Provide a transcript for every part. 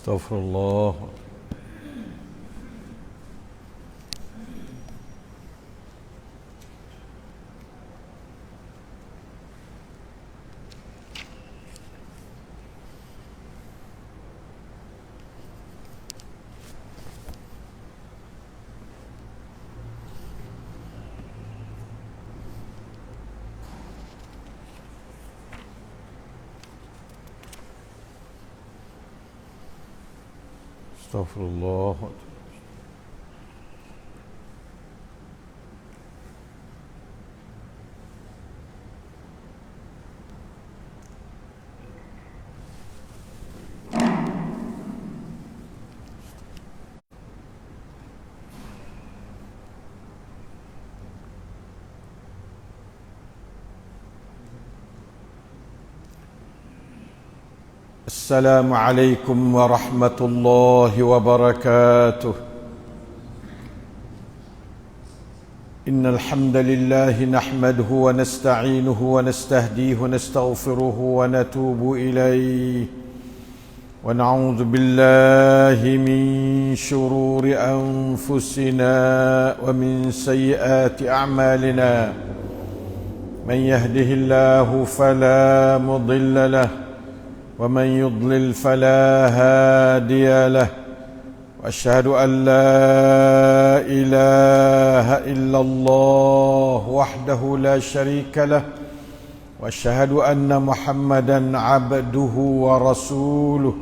Astaghfirullah. Astaghfirullah. السلام عليكم ورحمة الله وبركاته. إن الحمد لله نحمده ونستعينه ونستهديه ونستغفره ونتوب إليه ونعوذ بالله من شرور أنفسنا ومن سيئات أعمالنا. من يهده الله فلا مضل له ومن يضلل فلا هادي له واشهد ان لا اله الا الله وحده لا شريك له واشهد ان محمدا عبده ورسوله.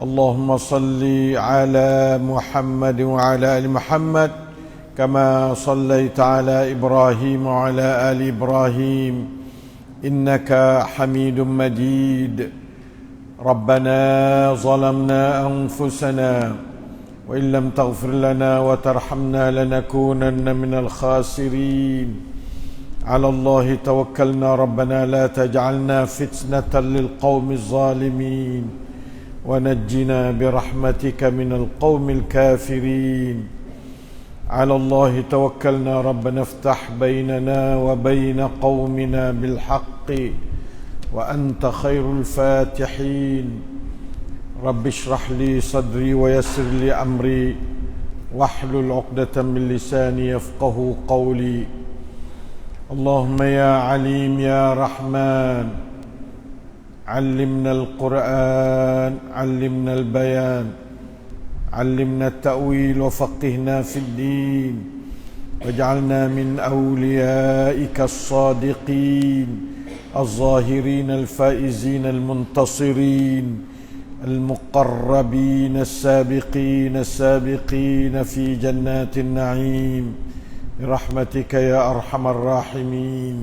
اللهم صل على محمد وعلى ال محمد كما صليت على ابراهيم وعلى ال ابراهيم انك حميد مجيد. ربنا ظلمنا أنفسنا وإن لم تغفر لنا وترحمنا لنكونن من الخاسرين. على الله توكلنا ربنا لا تجعلنا فتنة للقوم الظالمين ونجنا برحمتك من القوم الكافرين. على الله توكلنا ربنا افتح بيننا وبين قومنا بالحق وأنت خير الفاتحين. رب اشرح لي صدري ويسر لي أمري واحلل عقدة من لساني يفقه قولي. اللهم يا عليم يا رحمن علمنا القرآن علمنا البيان علمنا التأويل وفقهنا في الدين واجعلنا من أوليائك الصادقين الظاهرين الفائزين المنتصرين المقربين السابقين السابقين في جنات النعيم برحمتك يا أرحم الراحمين.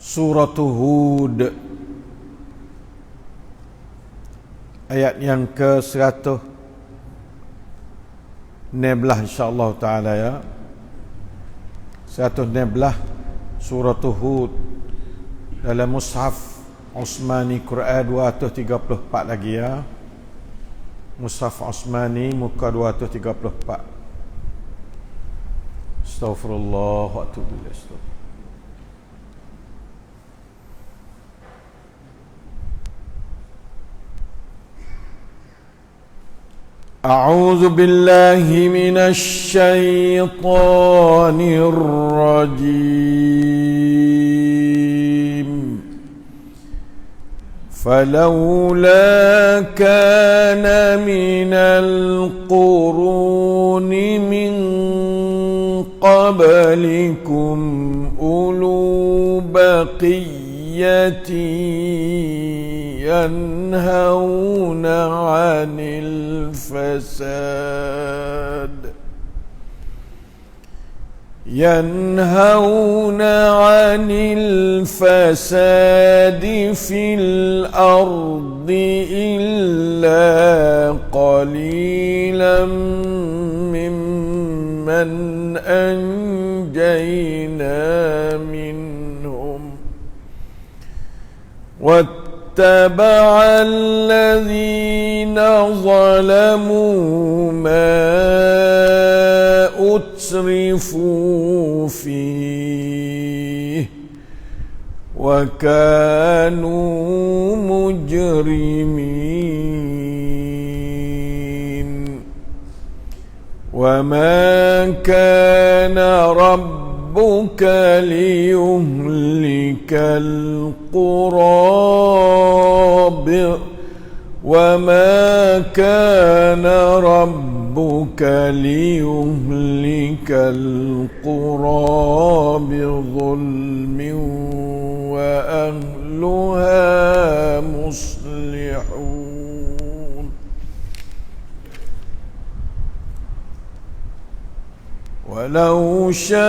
Surah Hud ayat yang ke-116 insya-Allah taala ya. 116 Surah Hud dalam Mushaf Osmani Quran 234 lagi ya. Mushaf Osmani muka 234. Astaghfirullah wa atubu ilaih. أعوذ بالله من الشيطان الرجيم. فلولا كان من القرون من قبلكم أولو بقية ينهون عن الفساد في الأرض إلا قليلا ممن أنجينا منهم واتبع الذين ظلموا ما أترفوا فيه وكانوا مجرمين وما كان ربك ليهلك القرى وما كان ربك ليهلك القرى بظلم وأهلها مصلحون ولو شاء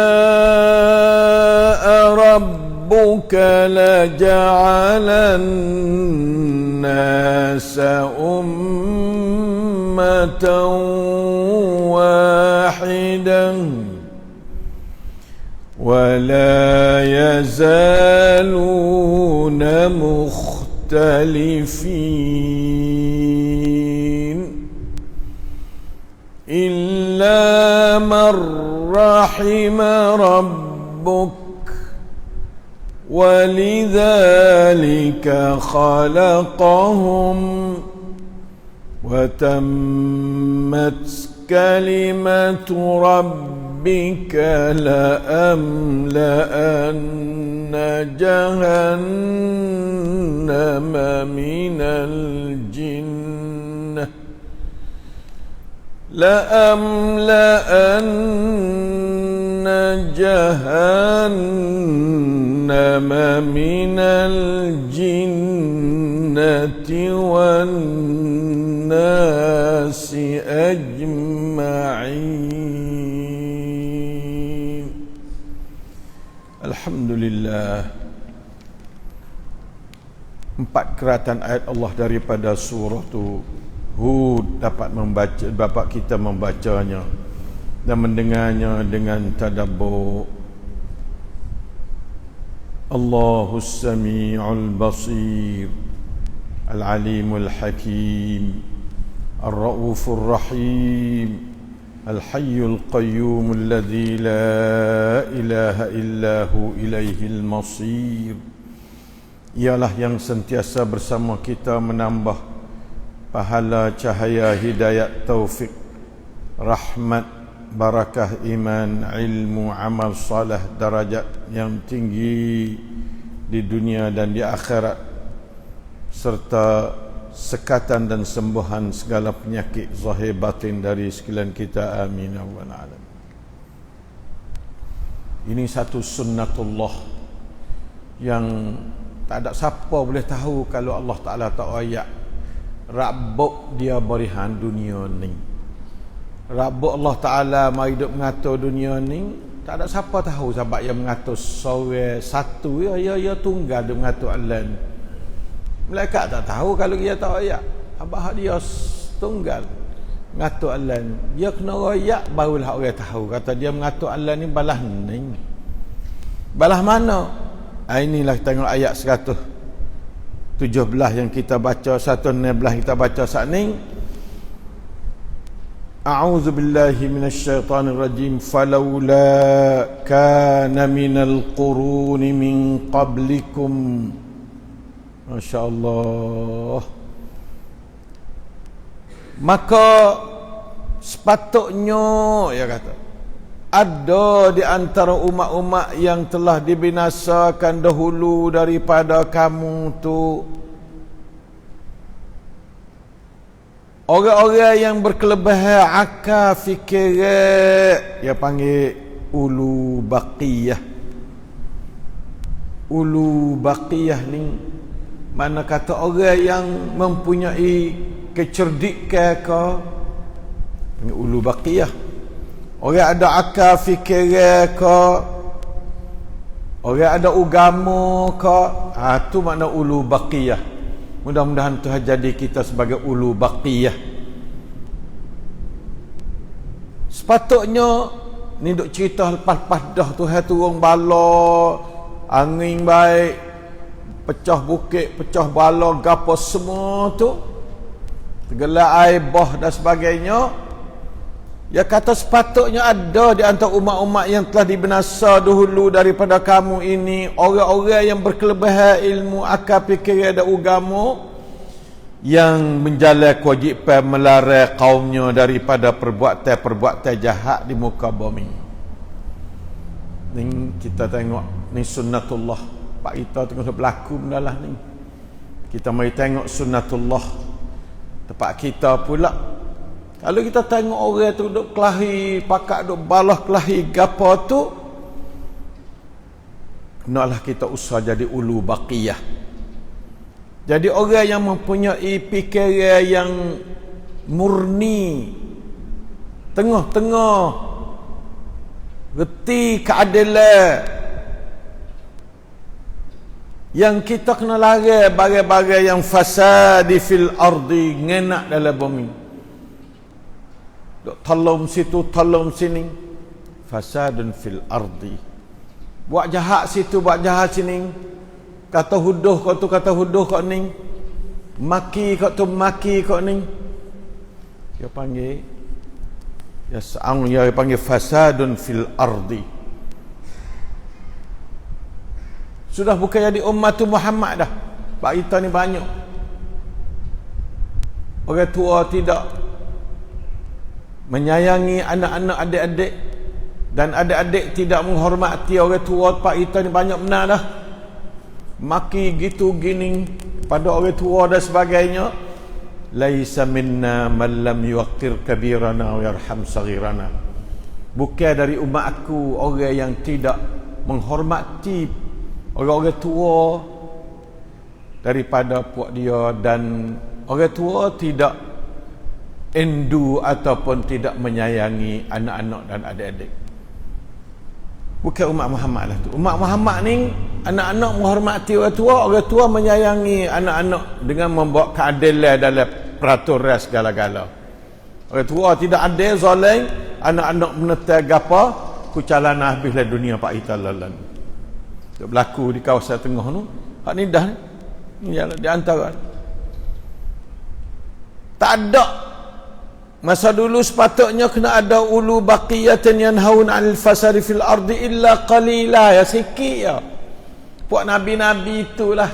ربك لجعل الناس أمة واحدة ولا يزالون مختلفين إلا من رحم ربك ولذلك خلقهم وتمت كلمة ربك لأملأن جهنم من الجنة جهنم من الجنة والناس أجمعين. Alhamdulillah. 4 keratan ayat Allah daripada surah Hud dapat kita membacanya dan mendengarnya dengan tadabbur. Allahus Sami'ul Basir, Al-Alimul Hakim, Ar-Raufur Rahim, Al-Hayyul Qayyum alladhi la ilaha illahu ilaihil masir. Ialah yang sentiasa bersama kita menambah pahala, cahaya, hidayat, taufik, rahmat, barakah, iman, ilmu, amal salih, darajat yang tinggi di dunia dan di akhirat, serta sekatan dan sembuhan segala penyakit zahir batin dari sekalian kita. Amin ya rabbal alamin. Ini satu sunnatullah yang tak ada siapa boleh tahu kalau Allah Ta'ala tak ayat. Rabbuk dia berihan dunia ni. Rabbuk Allah Ta'ala mari duk mengatur dunia ni. Tak ada siapa tahu sebab yang mengatur seorang satu ya tunggal duk mengatur alam. Malaikat tak tahu kalau dia tak ayat. Abah dia tunggal mengatur alam. Dia kena royak barulah orang tahu. Kata dia mengatur alam ni balah ni. Balah mana? Inilah tengok ayat 117 yang kita baca, 116 kita baca saat ni. A'udzu billahi minasyaitonir rajim. Falawla kana minal quruni min qablikum. Masya-Allah. Maka sepatutnya ya kata ada di antara umat-umat yang telah dibinasakan dahulu daripada kamu tu orang-orang yang berkelebihan akal fikiran, dia panggil ulu baqiyah. Ulu baqiyah ni mana kata orang yang mempunyai kecerdikan ke, panggil ulu baqiyah. Orang ada akal fikiran ke, orang ada agama ke, tu makna ulu baqiyah. Mudah-mudahan Tuhan jadi kita sebagai ulu baqiyah. Sepatutnya ni duk cerita lepas-lepas dah Tuhan turun bala, angin baik, pecah bukit, pecah bala, gapo semua tu, tergelar air bah dan sebagainya. Dia kata sepatutnya ada di antara umat-umat yang telah dibinasa dahulu daripada kamu ini orang-orang yang berkelebihan ilmu, akal, fikiran dan agama, yang menjalankan kewajipan melarang kaumnya daripada perbuatan-perbuatan jahat di muka bumi. Ni kita tengok, ni sunnatullah. Pak kita tengok berlaku benda lah ni. Kita mari tengok sunnatullah tempat kita pula. Kalau kita tengok orang tu duk kelahi, pakak duk balah kelahi gapo tu, kenalah kita usah jadi ulu baqiyah. Jadi orang yang mempunyai fikiran yang murni, tengah-tengah, reti keadilan, yang kita kena larang bagai-bagai yang fasadi fil ardi, ngenak dalam bumi. Duk tolong situ, tolong sini, fasadun fil ardi. Buat jahat situ, buat jahat sini. Kata huduh kau tu, kata huduh kau ni. Maki kau tu, maki kau ni. Dia panggil, dia panggil fasadun fil ardi. Sudah bukan jadi umat Muhammad dah. Pak kita ni banyak orang tua tidak menyayangi anak-anak, adik-adik, dan adik-adik tidak menghormati orang tua. Pak kita ni banyak benar dah. Maki gitu gini pada orang tua dan sebagainya. Laisa minna man lam yuqir kabirana wa yarham saghirana. Bukan dari umat aku orang yang tidak menghormati orang-orang tua daripada puak dia, dan orang tua tidak endu ataupun tidak menyayangi anak-anak dan adik-adik. Bukan umat Muhammad lah tu. Umat Muhammad ni anak-anak menghormati orang tua menyayangi anak-anak dengan membawa keadilan dalam peraturan segala-gala. Orang tua tidak adil, zalim, anak-anak menetai gapa, kucalan habislah dunia Pak kita lalan. Itu berlaku di kawasan tengah tu. Hak ni dah ni di antara. Tak ada. Masa dulu sepatutnya kena ada ulu baqiyatan yanhaun 'anil fasadi fil ardi illa qalila, ya sikit ya. Puak nabi-nabi itulah.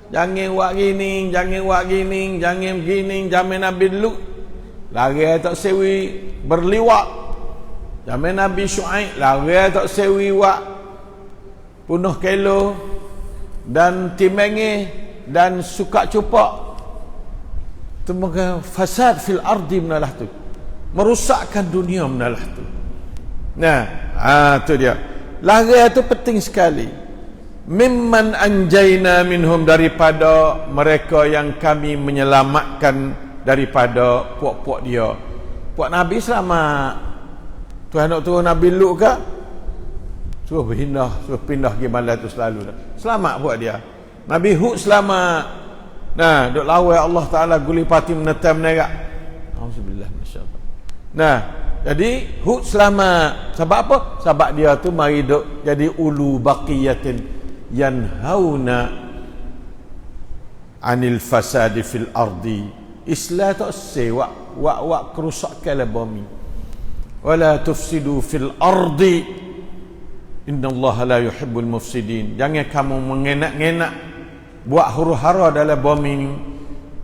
Jangan buat gini, jangan buat gini, jangan begini, zaman Nabi Lut. Lari tak sewi berliwat. Zaman Nabi Syuaib, lari tak sewi buat punuh kelo dan timenge dan suka cupak. Temukan fasad fil ardi menalah tu, merusakkan dunia menalah tu. Nah, tu dia. Lari tu penting sekali. Mimman anjayna minhum, daripada mereka yang kami menyelamatkan daripada puak-puak dia. Puak Nabi selamat. Tuhan nak turun Nabi Lut ke? Suruh pindah pergi malam tu selalu dah. Selamat buat dia. Nabi Hud selamat. Nah, duk lawan Allah Taala guli pati menetam menerak. Auzubillah minasyaitan. Nah, jadi Hud selamat. Sebab apa? Sebab dia tu mari duk jadi ulu baqiyatin yanhauna 'anil fasadi fil ardi. Islam tak sewa wak kerusakan la bumi. Wala tufsidu fil ardi. Innallaha la yuhibbul mufsidin. Jangan kamu mengenak-ngenak, buat huru-hara dalam bumi ni.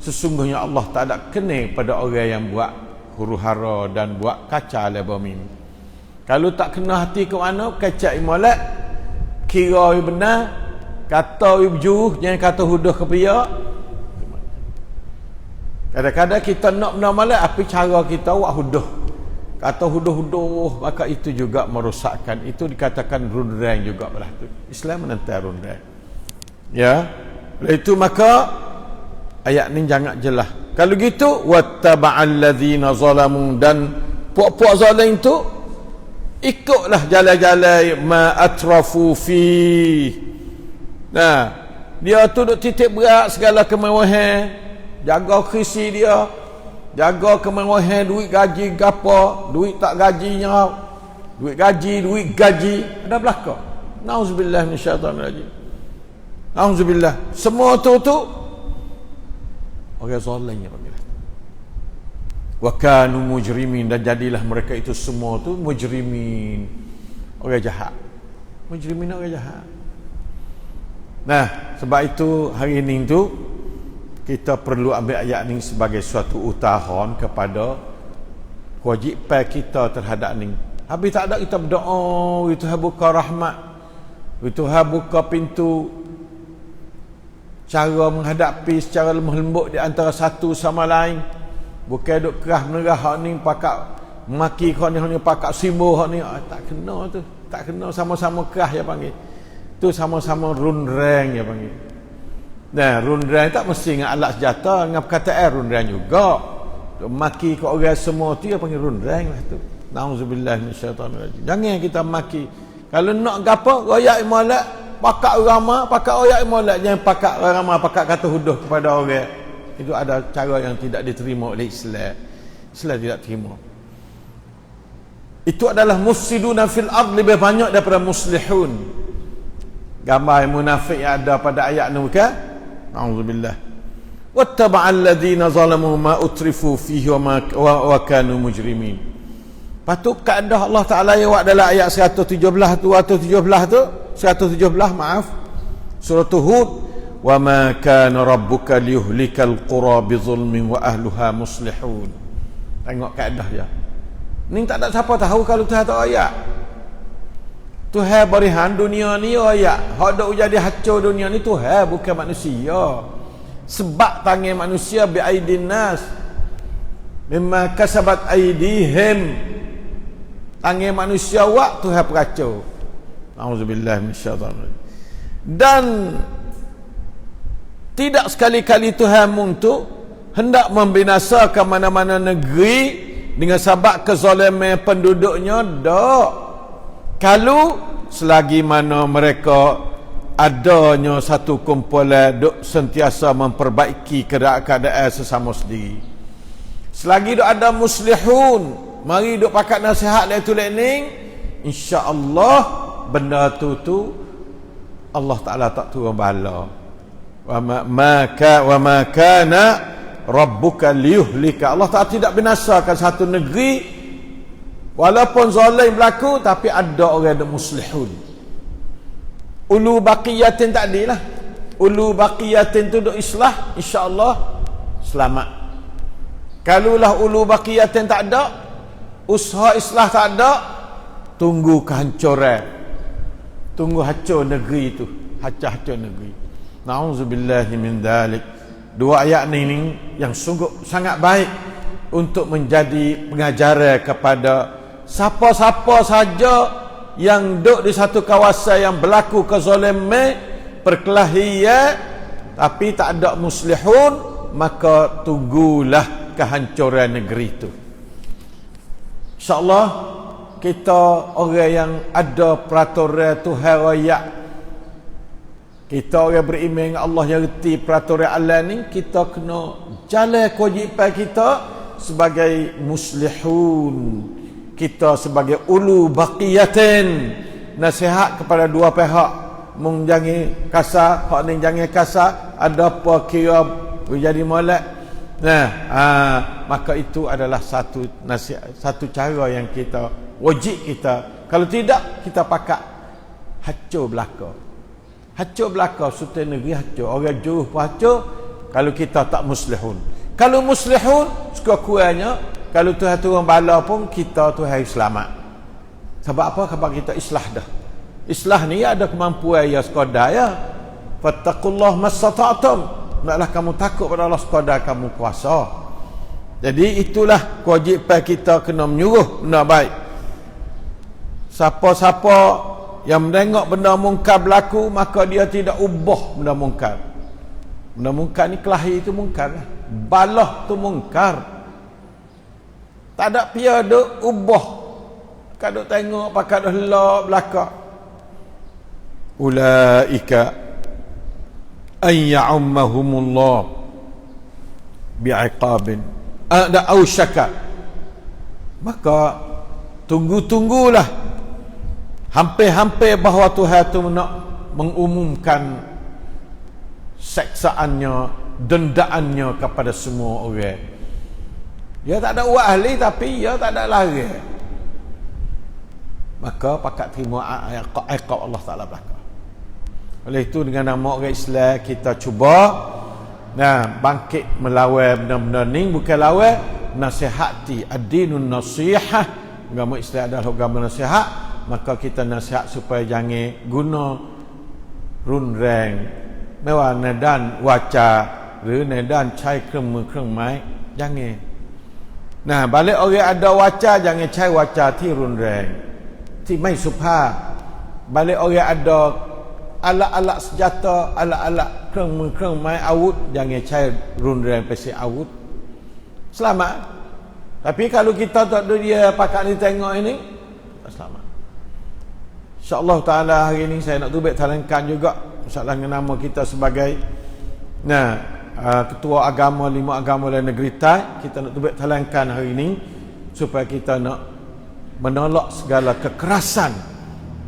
Sesungguhnya Allah tak ada kena pada orang yang buat huru-hara dan buat kacau dalam bumi ni. Kalau tak kena hati ke mana, kacau imalat, kira benar, kata berjuh, jangan kata huduh ke pria. Kadang-kadang kita nak benar malat, apa cara kita buat huduh. Kata huduh-huduh, maka itu juga merosakkan. Itu dikatakan rundrang juga belah tu. Islam menentang rundrang. Ya. Oleh itu maka ayat ni jangan jelas. Kalau gitu wattaba'al ladzina zalamu, dan puak-puak zalim tu ikutlah jalan-jalan ma atrafu fi. Nah, dia tu duk titik berat segala kemewahan, jaga krisi dia, jaga kemewahan, duit gaji gapo, duit tak gajinya, duit gaji ada belaka. Nauzubillah minasyaitanir rajim. Auzubillah. Semua tu orang zalim yang panggil. Wa kanu mujrimin, dan jadilah mereka itu semua tu mujrimin, orang jahat. Mujrimin, orang jahat. Nah, sebab itu hari ini tu kita perlu ambil ayat ni sebagai suatu utahan kepada kewajipan kita terhadap ni. Habis tak ada kita berdoa, Tuhan buka rahmat, Tuhan buka pintu, cara menghadapi secara lemah lembut di antara satu sama lain. Bukan duk kerah menerah hak ni pakak maki hak ni pakak simbol hak ni. Tak kena tu. Tak kena, sama-sama kerah ya panggil. Tu sama-sama runreng ya panggil. Nah, runreng tak mesti dengan alat senjata, dengan perkataan runreng juga. Duk maki ke orang semua tu ya panggil runreng lah tu. Nauzubillah minasyaitanirrajim. Jangan kita maki. Kalau nak gapo royak molek, pakak ramah, pakak royak molek, jangan pakak ramah, pakak kata huduh kepada orang. Itu ada cara yang tidak diterima oleh Islam. Islam tidak terima. Itu adalah mufsiduna fil ard, lebih banyak daripada muslihun. Gambar munafik yang ada pada ayat ni bukan? Nauzubillah. Wattaba'al ladzina zalamu ma utrifu fihi wa kanu mujrimin. Patut kaedah Allah Taala yang dalam ayat 117 tu, 117 maaf, surah Hud, wa ma kana rabbuka liyuhlikal qura bizulmin wa ahluha muslihun. Tengok kaedah dia. Ni tak ada siapa tahu kalau Tuhan tak ayat. Tuhan berihan dunia ni ayat. Hak dak jadi hancur dunia ni Tuhan, bukan manusia. Sebab tangan manusia bi aidin nas mimma kasabat aidihim. Tangan manusia wak Tuhan peracau. Auzubillah minasyaitanir. Dan tidak sekali-kali Tuhan untuk hendak membinasakan mana-mana negeri dengan sebab kezaliman penduduknya, dak. Kalau selagi mana mereka adanya satu kumpulan duk sentiasa memperbaiki keadaan sesama sendiri. Selagi duk ada muslihun, mari duk pakat nasihat dia tu lening, insya-Allah benda tu Allah Taala tak turun bala. Wa ma kana rabbuka liyuhlika. Allah Taala tidak binasakan satu negeri walaupun zalim berlaku, tapi ada orang yang muslihun. Ulu baqiyatin takdilah. Ulu baqiyatin tu duk islah, insya-Allah selamat. Kalulah ulu baqiyatin tak ada, usaha islah tak ada, tunggu kehancuran, tunggu hancur negeri itu, hancur negeri. Nauzubillahi min dzalik. Dua ayat ni yang sungguh sangat baik untuk menjadi pengajaran kepada siapa-siapa saja yang duduk di satu kawasan yang berlaku kezaliman, perkelahian, tapi tak ada muslihun, maka tunggulah kehancuran negeri itu. InsyaAllah kita orang yang ada peraturan Tuhan raya, kita orang beriman dengan Allah yang reti peraturan Allah ni, kita kena jalan kewajipan kita sebagai muslihun. Kita sebagai ulu baqiyatin, nasihat kepada dua pihak, mung jangan kasar, hak ni jangan kasar, ada apa kira jadi molek. Nah, maka itu adalah satu nasihat, satu cara yang kita wajib kita. Kalau tidak, kita pakat hancur belaka. Hancur belaka, sultan negeri hancur, orang juruh pun hancur kalau kita tak muslihun. Kalau muslihun, sekurang-kurangnya kalau Tuhan turun bala pun kita Tuhan selamat. Sebab apa? Sebab kita islah dah. Islah ni ada kemampuan ya sekadar ya. Fattaqullah mastata'tum. Naklah kamu takut pada Allah sekadar kamu kuasa. Jadi itulah kewajipan kita kena menyuruh benda baik. Siapa-siapa yang menengok benda mungkar berlaku, maka dia tidak ubah benda mungkar. Benda mungkar ni kelahi itu mungkar. Balah tu mungkar. Tak ada pia duk ubah. Kaduk tengok pakai dah helak belakang. Ulaika an ya'ummahumullah bi'iqabin ada ausyaka. Maka tunggu-tunggulah, hampir-hampir bahawa Tuhan tu nak mengumumkan seksaannya, dendaannya kepada semua orang. Dia tak ada uat ahli tapi dia tak ada lari. Maka pakat terima iqab Allah Ta'ala belaka. Oleh itu dengan nama orang Islam kita cuba bangkit melawan benda-benda ni, bukan lawan, nasihati. Ad-dinun nasihah. Agama Islam adalah agama nasihat. Maka kita nasihat supaya jangan guna runreng mewah nedan wacaหรือ nedan caiเครื่องไม้ jangan. Balik orang ada waca, jangan cai wacaที่รุนแรง ที่ไม่สุภาพ balik orang ada alat-alat senjata, alat-alatเครื่องไม้ awut, jangan cai runreng pesi awut. Selamat. Tapi kalau kita tak ada dia pakat ni tengok ini, tak selamat. InsyaAllah Ta'ala hari ini saya nak tubik talangkan juga masalah nama kita sebagai ketua agama 5 agama dalam negeri Thai. Kita nak tubik talangkan hari ini supaya kita nak menolak segala kekerasan,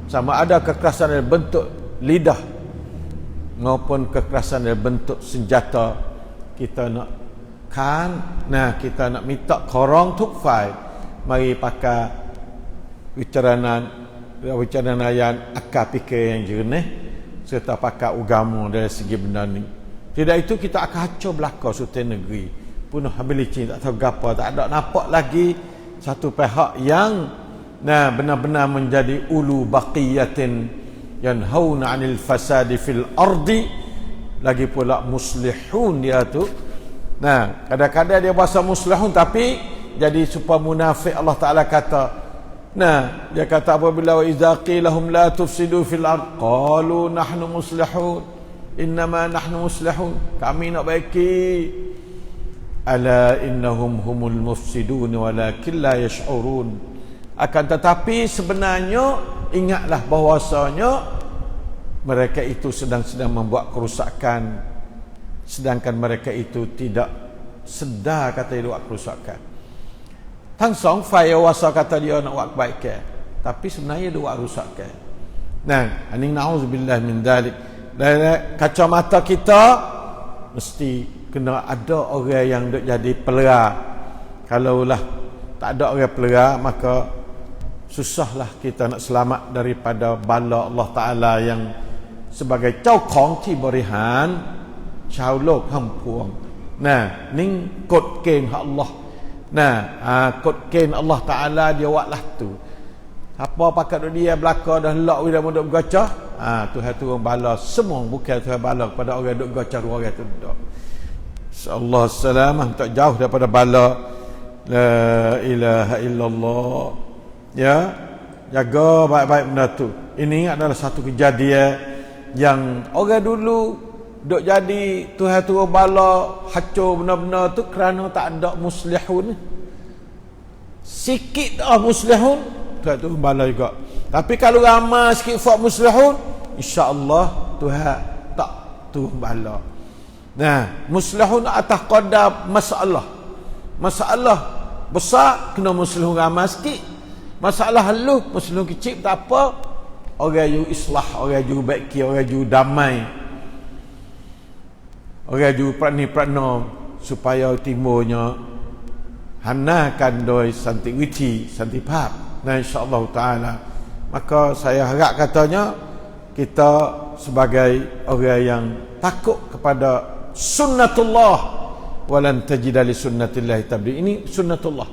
sama ada kekerasan dalam bentuk lidah maupun kekerasan dalam bentuk senjata. Kita nak kita nak minta korang tuk fai mari pakai Wicaranaan akal fikir yang jernih serta pakai agama dari segi benda ni. Tidak itu kita akan hancur belaka suatu negeri. Penuh ability, tak tahu apa, tak ada nampak lagi satu pihak yang benar-benar menjadi ulu baqiyatin yanhauna 'anil fasadi fil ardi, lagi pula muslihun dia tu. Kadang-kadang dia bahasa muslihun tapi jadi supaya munafik. Allah Ta'ala kata, dia kata apabila wa idza qilahum la tufsidu fil ard qalu nahnu muslihun innama nahnu muslihun, kami nak baiki. Ala innahum humul mufsidun walakin la yash'urun. Akan tetapi sebenarnya ingatlah bahwasanya mereka itu sedang membuat kerusakan, sedangkan mereka itu tidak sedar kata dia buat kerusakan. Tang song fai wasa kata dia nak buat kebaikan, tapi sebenarnya dia buat rosakan. Aning nauzubillah min dalik. Dari kacamata kita mesti kena ada orang yang duk jadi pelera. Kalaulah tak ada orang pelera, maka susahlah kita nak selamat daripada bala Allah Ta'ala yang sebagai เจ้าของที่บริหารชาวโลกทั้งปวงนิ่งกฎเกณฑ์ของ Allah. Kod ken Allah Ta'ala dia buatlah tu. Apa pakat dia belaka dah lak dia mau duk gacah, Tuhan turun bala semua, bukan Tuhan bala kepada orang duk gacah orang tu dak. Insyaallah salamah tak jauh daripada bala. La ilaha illallah. Ya, jaga baik-baik benda tu. Ini adalah satu kejadian yang orang dulu duk jadi Tuhan turun bala hancur benda-benda tu kerana tak ada muslihun. Sikit dah muslihun, Tuhan turun bala juga. Tapi kalau ramai sikit fak muslihun, insya-Allah Tuhan tak turun bala. Muslihun atas qadar masalah. Masalah besar kena muslihun ramai sikit. Masalah halus muslihun kecil tak apa. Orang you islah, orang you baiki, orang you damai. Orang juga prana supaya timurnya hanakan doi santiwiti, santipap. InsyaAllah Ta'ala. Maka saya harap katanya kita sebagai orang yang takut kepada sunnatullah, walan tajida li sunnatillahi tabdi. Ini sunnatullah.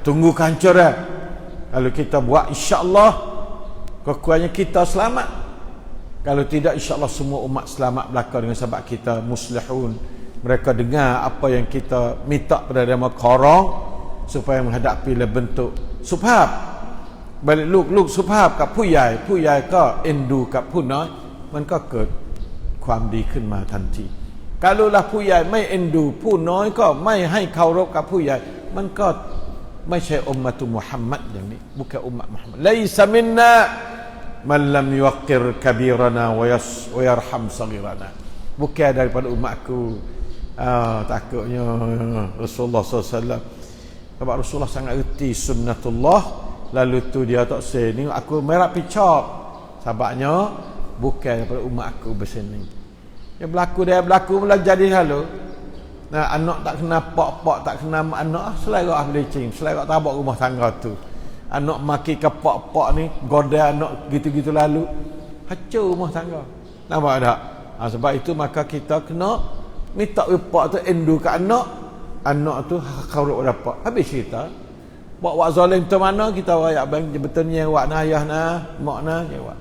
Tunggu kancuran. Kalau kita buat, insyaAllah kekuatannya kita selamat. Kalau tidak, insyaAllah semua umat selamat belaka dengan sebab kita muslihun. Mereka dengar apa yang kita minta pada mereka korong supaya menghadapi bentuk subhab. Balik luk subhab kat puyai ke endu kat punai,มันก็เกิดความดีขึ้นมาทันที. Kalaulah puyai mai endu punaiก็ไม่ให้เคารพกับผู้ใหญ่ มันก็ไม่ใช่อุมมะตุมุฮัมมัดอย่างนี้ bukan umat Muhammad. Laisa minna man lam yuqir kabirana wa yarham saghirana. Bukan daripada umatku. Takutnya Rasulullah SAW, sebab Rasulullah sangat erti sunnatullah, lalu tu dia tak say ni aku merah picap, sebabnya bukan daripada umat aku bersini. Dia berlaku mula jadi halu. Nah, anak tak kena pak-pak, tak kena anak, selerak belicing, selerak tabak rumah tangga tu. Anak maki ke pak-pak ni, goda anak gitu-gitu lalu, hancur rumah tangga. Nampak tak? Sebab itu maka kita kena minta pak tu endu ke anak tu khauruk dapat. Habis cerita. Buat zalim tu mana kita rakyat bang betulnya wak nah ayah nah, mak nah, jawab.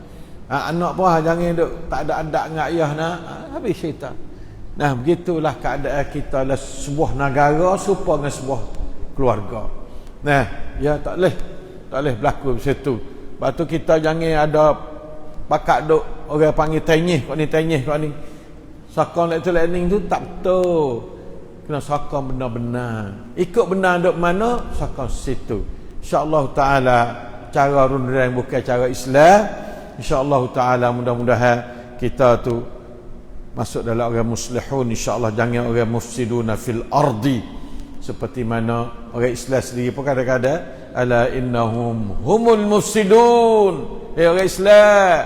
Anak pun jangan duk tak ada adat dengan ayah nah, habis cerita. Nah, begitulah keadaan kita lah sebuah negara serupa dengan sebuah keluarga. Nah, ya tak boleh berlaku macam tu. Lepas tu kita jangan ada pakat duk orang panggil tenyih kau ni. Sokong learning tu tak betul. Kena sokong benar-benar. Ikut benar duk mana, sokong situ. Insya-Allah taala cara rundang bukan cara Islam. Insya-Allah taala mudah-mudahan kita tu masuk dalam orang muslihun, insya-Allah jangan orang mufsiduna fil ardi, seperti mana orang Islam sendiri pun kadang-kadang ala innahum humul mufsidun, orang Islam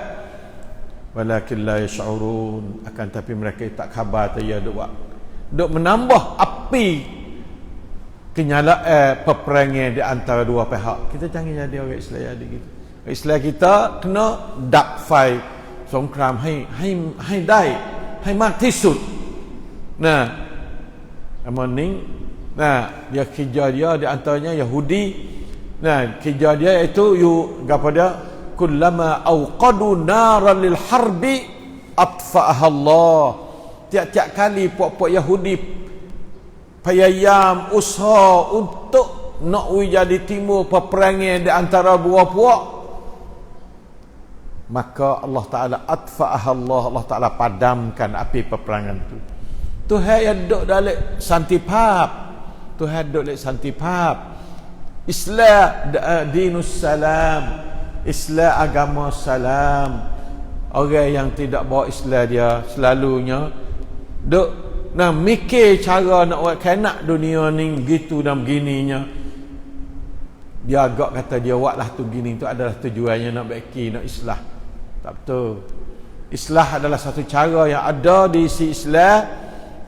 walakin la yash'urun, akan tapi mereka tak khabar ya duk menambah api kenyalaan peperangan di antara dua pihak. Kita jangan jadi orang Islam jadi gitu. Orang Islam kita kena dark fight, songkramให้ได้ให้มากที่สุด. Nah, amaning. Nah, dia kerja dia di antaranya Yahudi. Nah, kerja dia itu kepada kullama awqadu naran lil harbi atfa'aha Allah. Tiap-tiap kali puak-puak Yahudi payayam usaha untuk nak jadi timur peperangan di antara dua puak, maka Allah Ta'ala atfa'aha Allah Ta'ala padamkan api peperangan tu. Tuhan yang duduk dalam santipap, Tuhan duduk dalam santipap. Islam dinus salam, Islam agama salam. Orang yang tidak bawa Islam dia selalunya duk nak mikir cara nak buat kanak dunia ni gitu dan begininya. Dia agak kata dia buatlah tu gini tu adalah tujuannya nak baiki, nak islah. Tak betul. Islah adalah satu cara yang ada di isi Islam,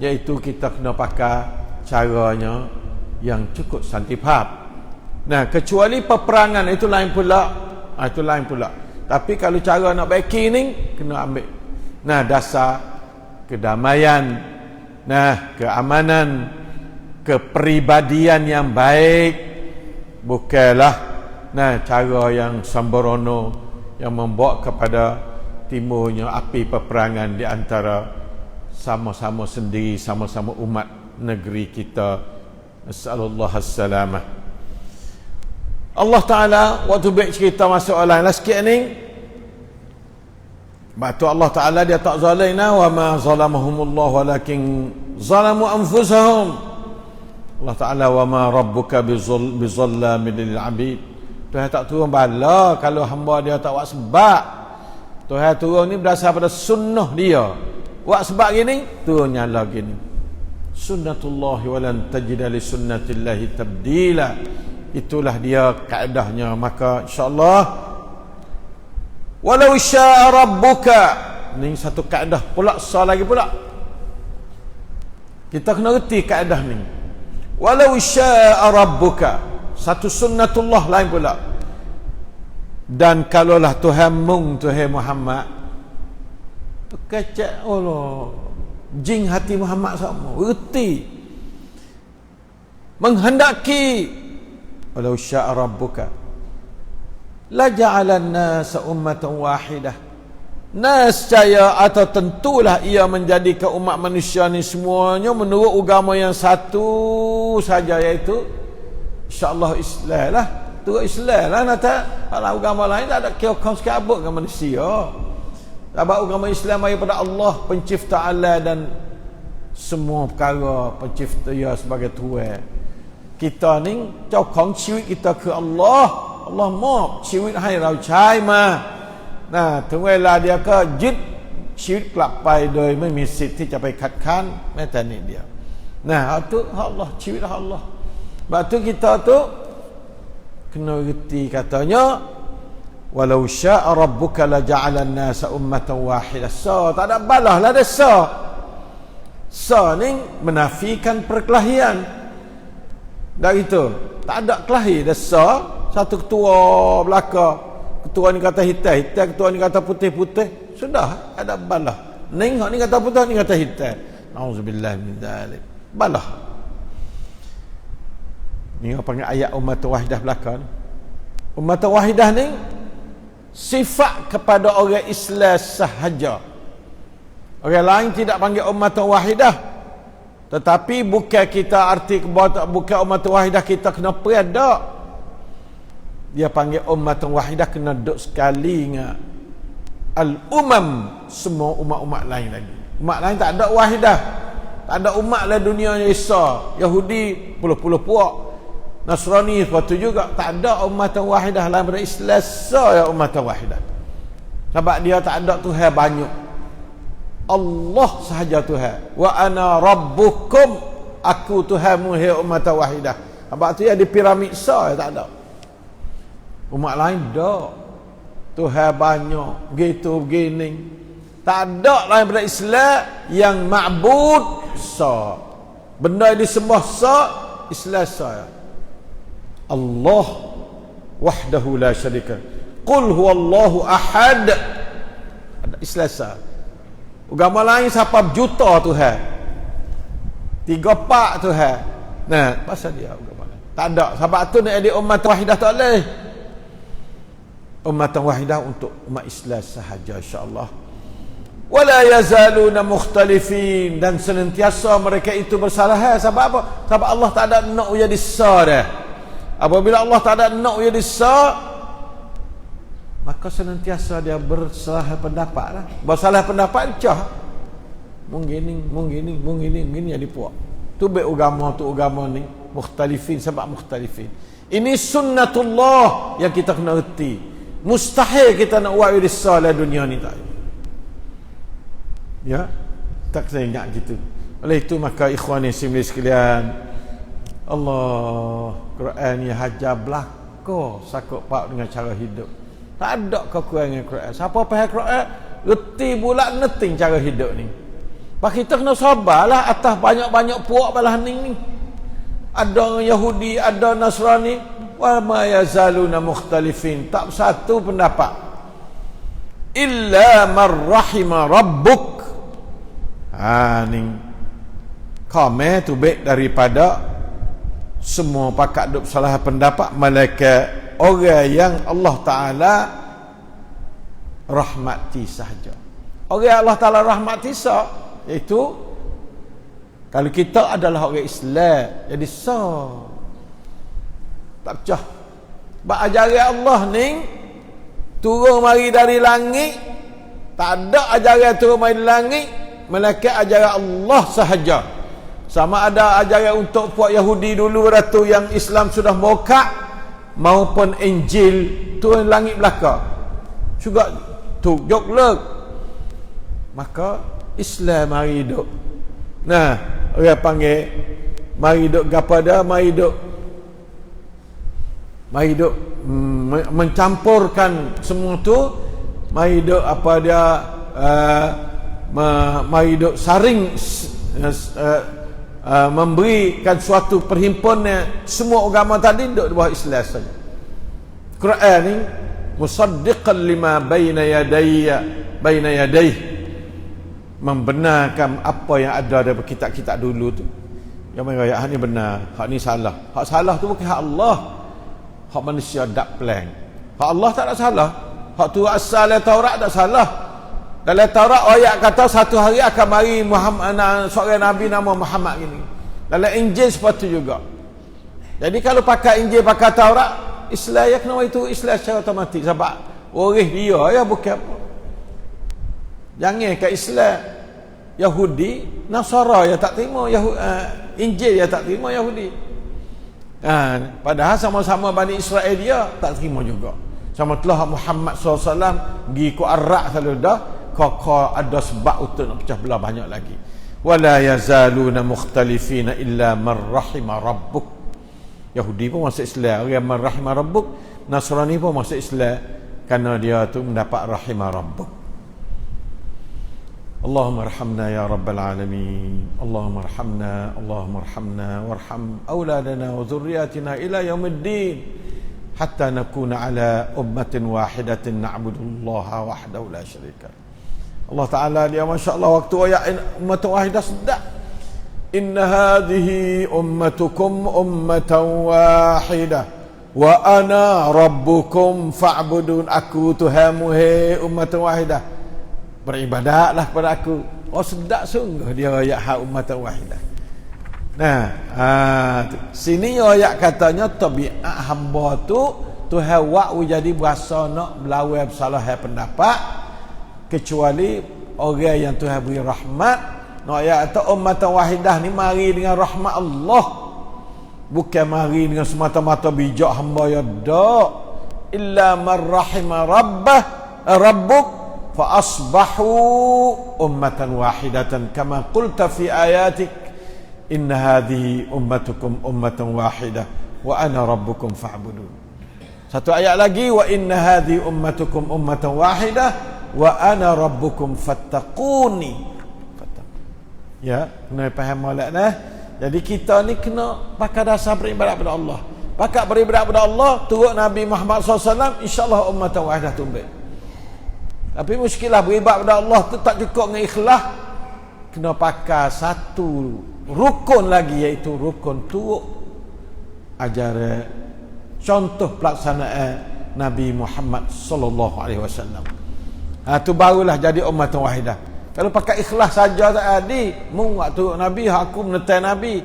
iaitu kita kena pakai caranya yang cukup santipap. Nah, kecuali peperangan itu lain pula. Itu lain pula. Tapi kalau cara nak baiki ni kena ambil. Nah, dasar kedamaian, nah, keamanan, kepribadian yang baik, bukanlah nah cara yang sembrono yang membawa kepada timurnya api peperangan di antara sama-sama sendiri, sama-sama umat negeri kita. Nasallallahu as-salamah. Allah Ta'ala waktu baik cerita masuk lain lah sikit ni. Batu Allah Ta'ala dia tak zalimna wa ma zalamahumullah walakin zalamu anfusahum. Allah Ta'ala wa ma rabbuka bizallamin lil abid. Tuhan tak turun bala kalau hamba dia tak buat sebab. Tuhan turun ni berdasar pada sunnah dia. Buat sebab gini, turun nyala gini. Sunnatullahi walan tajida li sunnatillahi tabdila. Itulah dia kaedahnya. Maka insya-Allah walau syaa rabbuka, ni satu kaedah pula, sah lagi pula. Kita kena reti kaedah ni. Walau syaa rabbuka, satu sunnatullah lain pula. Dan kalaulah Tuhan mung Tuhan Muhammad kecek Allah jing hati Muhammad sama reti menghendaki, walau syaa rabbuka la ja'alan nasa ummatan wahidah, nascaya atau tentulah ia menjadikan umat manusia ni semuanya menurut agama yang satu saja, iaitu insya-Allah Islam lah. Turut Islam lah. Kalau agama lain tak ada kira-kira sekabut dengan manusia. Sebab agama Islam daripada Allah pencipta alam dan semua perkara, pencipta dia sebagai Tuhan. Kita ni cokong ciwit kita ke Allah. Allah mau ciwit hai rau chai ma. Nah,ถึงเวลา dia ก็ยึดชีวิตกลับไปโดยไม่มีสิทธิ์ที่จะไปคัดค้านแม้แต่นิดเดียว. Nah, itu Allah, ciwit Allah. Sebab tu kita tu kena reti katanya walau syaa rabbuka la ja'alan nasa ummatan wahidah. So tak ada balah lah dah so. Sa ni menafikan perkelahian. Dah itu, tak ada kelahi dah sa, satu ketua belaka. Ketua ni kata hitam, ketua ni kata putih. Sudah ada balah. Ning hak ni kata putih, ni kata hitam. Nauzubillah min zalik. Balah. Ni apa panggil ayat umat wahidah belaka ni. Umat wahidah ni sifat kepada orang Islam sahaja. Orang lain tidak panggil umat wahidah. Tetapi bukan kita arti bukan umat wahidah kita kena perada. Dia panggil umat wahidah kena duduk sekali dengan al-umam, semua umat-umat lain lagi. Umat lain tak ada wahidah. Tak ada umat lah dunia yang besar. Yahudi puluh-puluh puak, Nasrani sepatu juga. Tak ada umat wahidah lain pada Islam ya umat wahidah. Sebab dia tak ada Tuhan banyak. Allah sahaja Tuhan. Wa ana rabbukum, aku Tuhanmu hai umat wahidah. Sebab tu ya di piramid ya tak ada. Umat lain dak. Tuhan banyak, begitu begini. Tak ada lain pada Islam yang ma'bud sa. Benda yang disembah sa, Islam sa. Allah wahdahu la syarika. Qul huwallahu ahad. Islam sa. Agama lain siapa juta Tuhan. 3 pak Tuhan. Nah, pasal dia agama lain. Tak ada. Sebab tu nak ada umat wahidah tak boleh. Umat wahidah untuk umat Islam sahaja insya-Allah. Wala yazaluna mukhtalifin, dan senantiasa mereka itu bersalah. Sebab apa? Sebab Allah tak ada nak jadi sa dah. Apabila Allah tak ada nak jadi sa, maka senantiasa dia bersalah pendapat lah. Bersalah pendapat cah. Mungkin jadi puak. Tu be agama ni mukhtalifin, sebab mukhtalifin. Ini sunnatullah yang kita kena erti. Mustahil kita nak buat risalah dunia ni tak. Ya, tak saya ingat gitu. Oleh itu maka ikhwani simlis sekalian, Allah Quran ni hajar belaka sakut pak dengan cara hidup. Tak ada kekurangan Quran. Siapa faham Quran, reti bulat neting cara hidup ni. Pak kita kena sabarlah atas banyak-banyak puak balah ni. Ada Yahudi, ada Nasrani, wa ma yazaluna mukhtalifin. Tak satu pendapat. Illa man rahima rabbuk. Ni kami tu baik daripada semua pakat duk salah pendapat, malaikat orang yang Allah Ta'ala rahmati sahaja. Orang yang Allah Ta'ala rahmati sah, iaitu kalau kita adalah orang Islam, jadi sah tak pecah. Sebab ajaran Allah ni turun mari dari langit. Tak ada ajaran turun mari dari langit melainkan ajaran Allah sahaja. Sama ada ajaran untuk puak Yahudi dulu ratu yang Islam sudah mokak, maupun Injil turun langit belaka juga tu joklek. Maka Islam mari duk, nah orang panggil mari duk gapada, mari duk mencampurkan semua tu, mari duk apa dia mari duk saring memberikan suatu perhimpunan semua agama tadi duk di bawah Islam saja. Quran ni musaddiqan lima baina yadayhi, membenarkan apa yang ada daripada kitab-kitab dulu tu. Yang mana hak ni benar, hak ni salah. Hak salah tu bukan hak Allah, hak manusia dak plan. Hak Allah tak ada salah. Hak tu asal Taurat tak salah. Dalam Taurat ayat kata satu hari akan mari Muhammad, seorang nabi nama Muhammad gini. Dalam Injil seperti juga. Jadi kalau pakai Injil, pakai Taurat, Islam ya kena itu Islam secara otomatik. Sebab waris dia ya bukan apa. Jangan ke Islam Yahudi, Nasara ya tak terima Injil ya tak terima Yahudi. Padahal sama-sama Bani Israel dia tak terima juga. Sama telah Muhammad SAW pergi ke Arak selalu dah, kau ada sebab untuk nak pecah belah banyak lagi. Wala yazaluna mukhtalifina illa man rahima rabbuk. Yahudi pun masuk Islam, orang man rahima rabbuk. Nasrani pun masuk Islam kerana dia tu mendapat rahima rabbuk. اللهم ارحمنا يا رب العالمين. اللهم ارحمنا، اللهم ارحمنا وارحم أولادنا وذرياتنا إلى يوم الدين حتى نكون على أمة واحدة نعبد الله وحده لا شريك له. Allah Ta'ala dia Masya Allah waktu ayat ummatan wahidah sedap. Inna hadhihi ummatukum ummatan wahidah wa ana rabbukum fa'budun. Aku Tuhanmu, hei ummatan wahidah, beribadatlah kepada aku. Oh sedap sungguh dia ayat hak ummatan wahidah. Nah, sini ayat katanya tabiat hamba tu Tuhan wak jadi berasa nak berlawan bersalah pendapat, kecuali orang yang Tuhan beri rahmat. Nak ayat kata ummatan wahidah ni mari dengan rahmat Allah, bukan mari dengan semata-mata bijak hamba ya dak. Illa man rahima rabbuk fa asbahu ummatan wahidatan kama qulta fi ayatik inna hadhihi ummatukum ummatan wahidah wa ana rabbukum fa'budun. Satu ayat lagi, wa inna hadhihi ummatukum ummatan wahidah wa ana rabbukum fattaquni. Ya, kena faham molek nah. Jadi kita ni kena pakai dasar beribadat kepada Allah. Pakai beribadat kepada Allah, turut Nabi Muhammad SAW, insya-Allah ummatan wahidah tumbek. Tapi muskilah beribadat kepada Allah tu tak cukup dengan ikhlas. Kena pakai satu rukun lagi, iaitu rukun turut ajaran contoh pelaksanaan Nabi Muhammad sallallahu alaihi wasallam. Tu barulah jadi ummatan wahidah. Kalau pakai ikhlas saja tak ada, muat turut Nabi, aku menetai Nabi.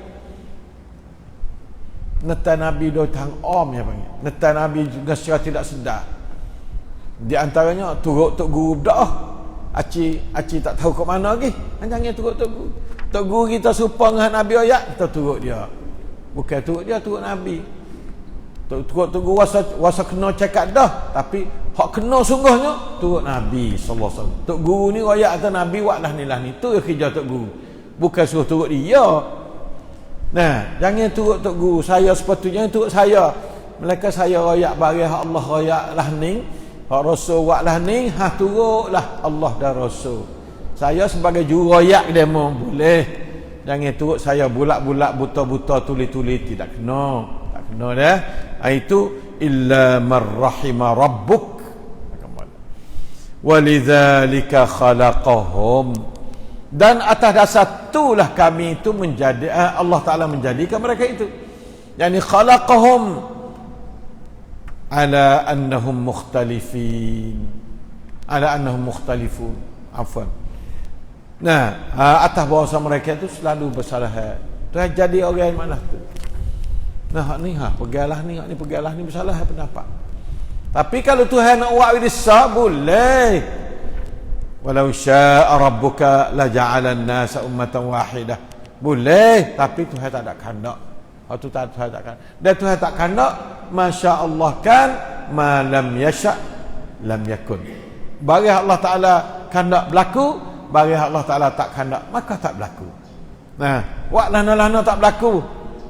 Menetai Nabi dua tang om ya panggil. Menetai Nabi juga secara tidak sedar. Di antaranya turut tok guru dah. Aci tak tahu ke mana lagi. Jangan turut tok guru. Tok guru kita serupa dengan Nabi ayat, kita turut dia. Bukan turut dia, turut Nabi. Turut guru wasa kena cakap dah, tapi hak kena sungguhnya turut Nabi sallallahu alaihi wasallam. Tok guru ni ayat kata Nabi waklah ni lah ni. Tu kerja tok guru. Bukan suruh turut dia. Nah, jangan turut tok guru. Saya sepatutnya turut saya. Mereka saya royak bagi hak Allah royak lah ni. Hak Rasul buat lah ni, turutlah Allah dan Rasul. Saya sebagai juru royak demo boleh. Jangan turut saya bulat-bulat buta-buta tuli-tuli, tidak kena. Tak kena dah. Itu illa marrahima rabbuk. Walidzalika khalaqahum. Dan atas dasar itulah kami itu menjadi Allah Ta'ala menjadikan mereka itu. Yani khalaqahum ala annahum mukhtalifin, ala annahum mukhtalifun, afwan. Nah, atas bahasa mereka itu selalu bersalah. Tu jadi orang yang mana tu. Nah, ni pergilah ni bersalah pendapat. Tapi kalau Tuhan nak buat bisa boleh. Walau syaa rabbuka la ja'ala an-nasa ummatan wahidah. Boleh, tapi Tuhan tak ada kehendak. Waktu Tuhan tak kehendak. Dan Tuhan tak kehendak, masya-Allah kan, ma lam yasha lam yakun. Bagi Allah Taala kehendak berlaku, bagi Allah Taala tak kehendak maka tak berlaku. Nah, wak lana-lana tak berlaku.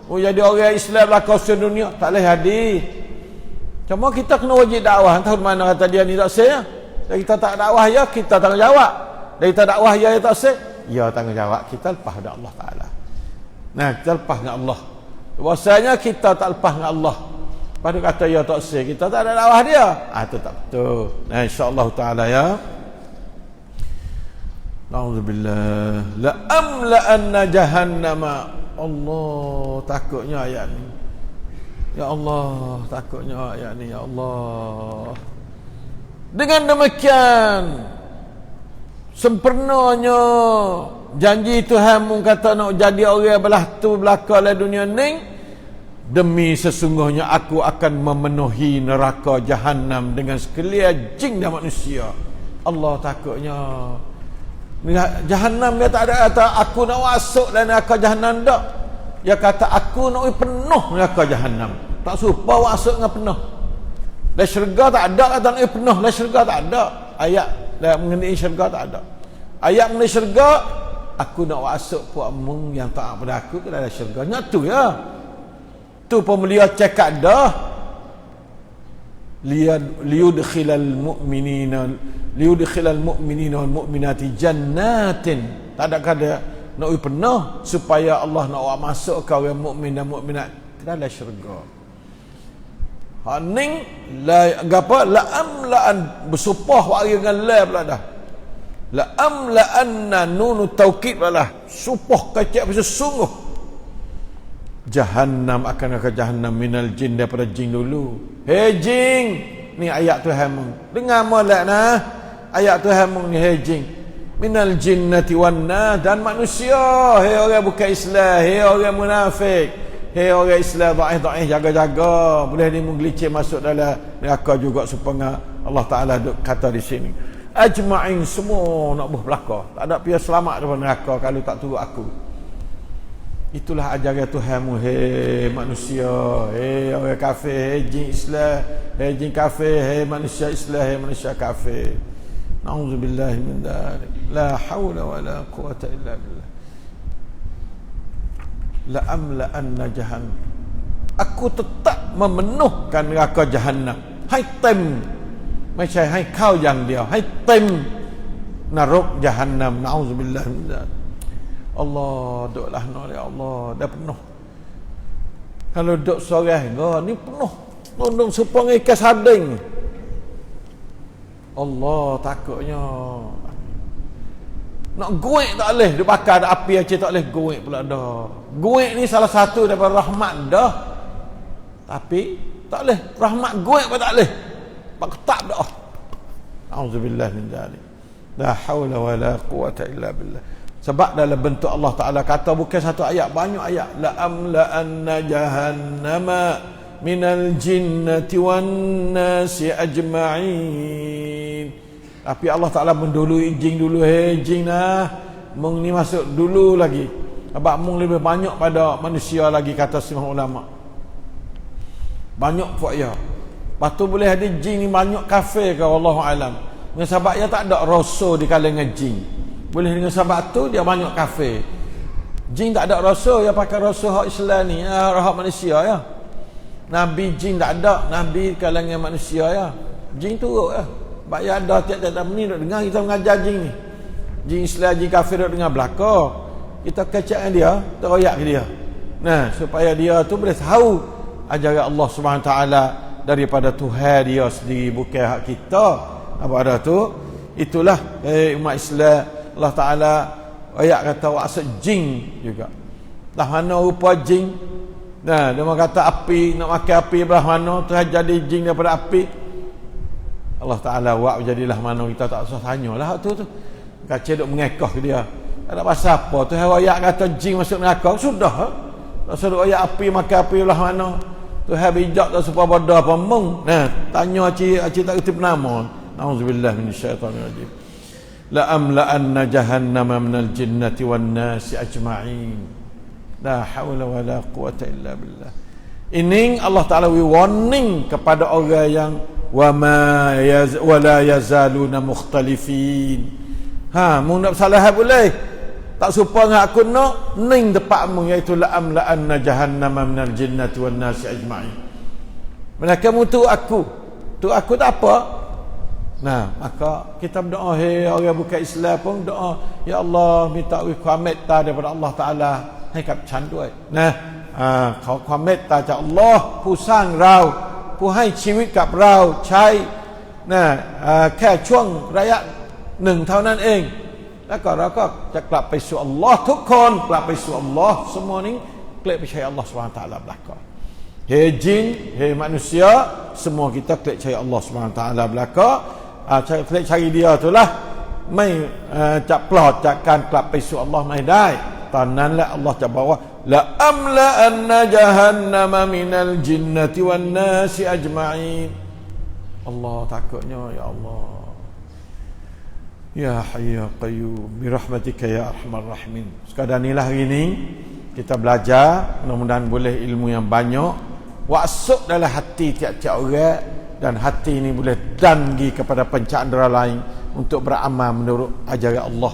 Oh jadi orang Islam berlaku seluruh dunia, tak boleh hadir. Cuma kita kena wajib dakwah. Entah mana kata dia ni tak sah. Dan kita tak dakwah ya, kita tanggungjawab. Dan kita dakwah ya tak sah, ya tanggungjawab kita lepas pada Allah Taala. Nah, kita lepas dengan Allah. Bahasanya kita tak lepas dengan Allah. Pada kata ya tak sah, kita tak ada dakwah dia. Itu tak betul. Nah, insya-Allah Taala ya. Nauzubillah. La amla anna jahannama. Allah, takutnya ayat ni. Ya Allah, takutnya ayat ni, ya Allah. Dengan demikian sempurnanya janji Tuhanmu kata nak jadi orang belah tu belaka dalam dunia ni, demi sesungguhnya aku akan memenuhi neraka Jahannam dengan sekalian jin dan manusia. Allah, takutnya Jahannam dia tak ada kata aku nak masuk dalam neraka Jahannam dak. Dia kata aku nak penuh neraka Jahannam. Tak serupa masuk dengan penuh. Dan syurga tak ada kata nak penuh. Dan syurga tak ada. Ayat mengenai syurga tak ada. Ayat mengenai syurga, aku nak masuk puakmu yang taat pada aku ke dalam syurga. Nya tu ya. Tu pemulia cakap dah. liyudkhilal mu'minina wal mu'minati jannatin. Tak ada kata nak penuh supaya Allah nak awak masuk ke orang mukmin dan mukminat ke dalam syurga. Haning la gapo la amlaan bersumpah hari dengan la pula dah. La amlaanna nunu taukid pula dah. Sumpah kecek sesungguh. Jahannam akan ke jahannam minal jin, daripada jin dulu. Hei jin, ni ayat Tuhan mung. Dengar molek nah. Ayat Tuhan mung ni hei jin. Minal jinnati wan nas, dan manusia. Hei orang bukan Islam, hei orang munafik, hei orang Islam dhaif, jaga-jaga. Boleh ni menggelicir masuk dalam neraka juga supaya Allah Taala duk kata di sini. Ajma'in, semua nak berlaka. Tak ada pihak selamat daripada neraka kalau tak turut aku. Itulah ajaran Tuhanmu, hei manusia, hei orang kafir, hei jin Islam, hei jin kafir, hei manusia Islam, hei manusia kafir. Na'udzubillahi min dzalik. La haula wala quwata illa billah. La amla'anna jahannam. Aku tetap memenuhkan neraka jahannam. Hai tem. ไม่ใช่ให้เข้าอย่างเดียวให้เต็มนรกจหันนัมนะอูซุบิลลาฮิมินซาลิก Allah doalah no ya Allah dah penuh. Kalau duk sorang ni penuh tundung supang ikan sarding. Allah takutnya nak guik tak boleh, dia bakar ada api aja tak boleh guik pula dah. Guik ni salah satu daripada rahmat dah. Tapi tak boleh rahmat guik pun tak boleh. Pak ketak dah. Auzubillah min dzalik. La haula wala quwata illa billah. Sebab dalam bentuk Allah Taala kata bukan satu ayat, banyak ayat. La amla anna jahannama minal jinnati wan nasi ajma'in. Tapi Allah Taala mendului jin dulu, hei jin nah, mung ni masuk dulu lagi. Sebab mung lebih banyak pada manusia lagi kata semua ulama. Banyak pun ya. Lepas tu boleh ada jin ni banyak kafir ke wallahu alam. Dengan sebab dia tak ada rasa di kalangan jin. Boleh dengan sebab tu dia banyak kafir. Jin tak ada rasa, dia pakai rasa hak Islam ni, hak manusia ya. Nabi jin tak ada, nabi kalangan manusia ya. Jin turut ya. Sebab dia ada tiap-tiap menit duk dengar kita mengajar jin ni. Jin Islam, jin kafir duk dengar belaka. Kita kecak dengan dia, teroyak ke dia. Nah, supaya dia tu boleh tahu ajaran Allah Subhanahu taala daripada Tuhan dia sendiri, bukan hak kita. Apa ada tu? Itulah umat Islam. Allah Ta'ala ayat kata wa'asad jin juga. Lah mana rupa jin. Nah, dia kata api, nak makan api belah mana, Tuhan jadi jin daripada api. Allah Ta'ala wa'u jadilah mana, kita tak usah tanyalah tu. Kaca duk mengekah ke dia. Tak ada pasal apa. Tuhan ayat kata jin masuk neraka, sudah. Tak suruh ayat api, makan api belah mana. Tuhan bijak tak supaya bodoh apa mung. Nah, tanya cik tak kerti penama. Auzubillah minasyaitanir rajim. La amla'anna jahannama minal jinnati wan nasi ajma'in. La haula wala quwata illa billah. Ini Allah Ta'ala warning kepada orang yang wala yazaluna mukhtalifin. Mu nak salah boleh. Tak serupa dengan aku nak ning tepatmu, iaitu la amla'anna jahannama minal jinnati wan nasi ajma'in. Mereka mutu aku. Tu aku tak apa. Nah, maka kita berdoa, hei orang bukan Islam pun doa, ya Allah mintaความเมตตา daripada Allah Taala ให้กับฉันด้วยนะขอความเมตตาจากอัลลอฮ์ผู้สร้างเราผู้ให้ชีวิตกับเราใช้นะแค่ช่วงระยะหนึ่งเท่านั้นเองแล้วก็เราก็จะกลับไปสู่อัลลอฮ์ทุกคนกลับไปสู่อัลลอฮ์ semua ni กลับไปใช้อัลลอฮ์ Subhanahu Wa Taala belaka. Hei jin, hei manusia, semua kita klik cari Allah Subhanahu Wa Taala belaka. Klik cari dia tu lah. ไม่จะปลอดจากการกลับไปสู่อัลลอฮ์ไม่ได้ตอนนั้นแหละอัลลอฮ์จะบอกว่าละอัมละอันนะญะฮันนัมมินัลจินนะติวันนาสอัจมาอีนอัลลอฮ์ takutnya ya Allah ya hayy ya qayyum bi rahmatika ya arhamar rahimin. Sekadar inilah hari ini kita belajar, mudah-mudahan boleh ilmu yang banyak masuk dalam hati tiap-tiap orang, dan hati ini boleh danggi kepada pencandera lain untuk beramal menurut ajaran Allah.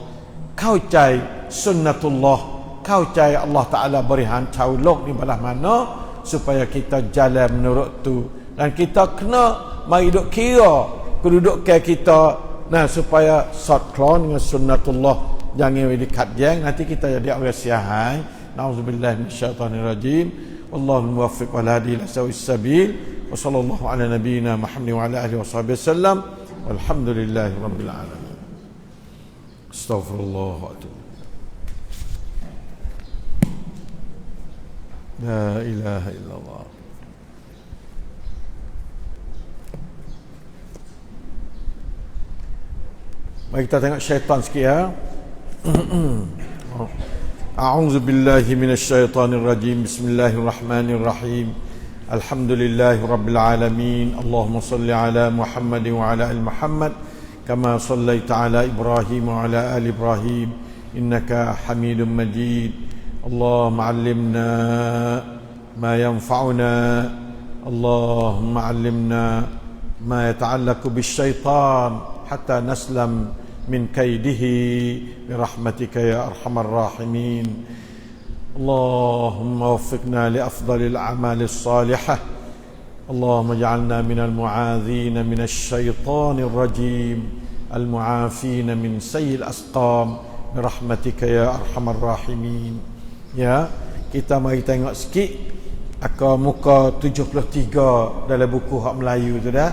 Kau cai sunnatullah, kau cai Allah Ta'ala berihan caulok di belah mana supaya kita jalan menurut tu, dan kita kena mari duk kira kedudukan kita, nah supaya saklon dengan sunnatullah, jangan dekat jeng nanti kita jadi orang siahai. Nauzubillahi minasyaitonirrajim. Wallahu muwaffiq wal hadi ila sawis sabil. Wa sallallahu ala nabiyyina Muhammad wa ala alihi washabihi wasallam. Walhamdulillahi rabbil alamin. Astaghfirullah wa atubu. La ilaha illallah. Mari kita tengok syaitan sikit ya. A'udzu billahi minasyaitonir rajim. Bismillahirrahmanirrahim. Alhamdulillahi rabbil alamin. Allahumma shalli ala Muhammad wa ala ali Muhammad kama shallaita ala Ibrahim wa ala ali Ibrahim innaka Hamidum Majid. Allahumma 'allimna ma yanfa'una. Allahumma 'allimna ma yata'allaqu bisyaitan hatta naslam min kaidihi birahmatika ya arhamar rahimin. Allahumma waffiqna li afdalil a'malis salihah. Allahumma ij'alna minal mu'adhin minasy syaithanir rajim al mu'afin min sayyi'il asqam birahmatika ya arhamar rahimin. Ya, kita mari tengok sikit muka 73 dalam buku hak Melayu tu dah.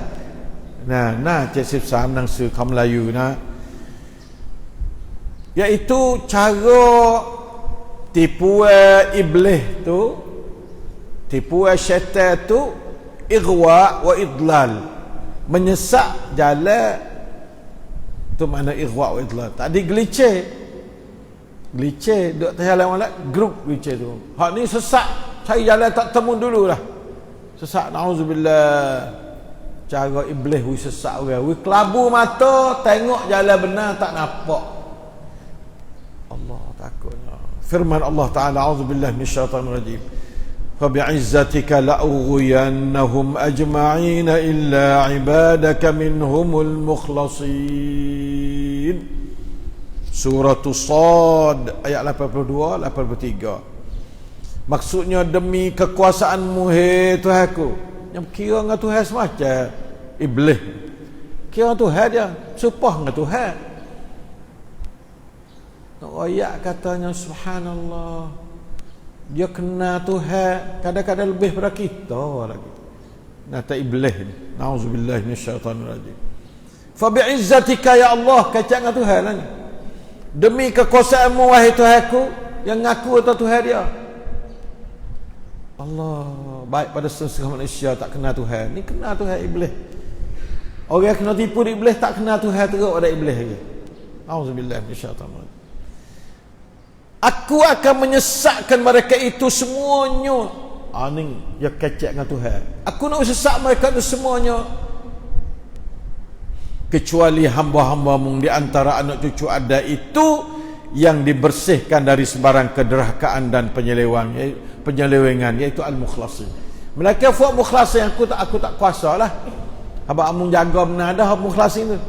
Nah Cik Sipsan nang su hak Melayu nah. Iaitu cara tipuan iblis tu, tipuan syaitan tu, ighwa wa idlal, menyesak jalan tu. Mana ighwa wa idlal? Tadi gelice duk jalan mana grup gelice tu. Hak ni sesak, cari jalan tak temu dululah. Sesak, nauzubillah. Cara iblis wi sesak orang, wi kelabu mata tengok jalan benar tak nampak. Allah takutnya. Firman Allah Ta'ala, a'udzubillahi minasyaitonir rajim. Fa bi'izzatika la'ughwiyannahum ajma'in illa 'ibadaka minhumul mukhlasin. Surah Sad ayat 82 83. Maksudnya demi kekuasaanmu hai Tuhanku. Yang kira dengan Tuhan semacam iblis. Kira Tuhan dia, supah dengan Tuhan. Ayat katanya subhanallah, dia kena Tuhan kadang-kadang lebih daripada kita lagi. Nata iblis ni, nauzubillahi minasyaitonir rajim. Fa bi'izzatika ya Allah, kacang dengan Tuhan lah ni. Demi kekuasaanmu wahai Tuhanku, yang ngaku atau Tuhan dia. Allah baik pada setengah manusia tak kena Tuhan. Ni kena Tuhan iblis. Orang kena tipu di iblis tak kena Tuhan teruk pada iblis lagi. Auzubillahi minasyaitonir rajim. Aku akan menyesatkan mereka itu semuanya. Ni dia kecek dengan Tuhan. Aku nak sesak mereka itu semuanya, kecuali hamba-hambamu di antara anak cucu ada itu yang dibersihkan dari sebarang kederhakaan dan penyelewengan, iaitu al-mukhlasin. Mereka buat mukhlasin, aku tak kuasa lah. Abang amun jaga benar dah mukhlasin tu.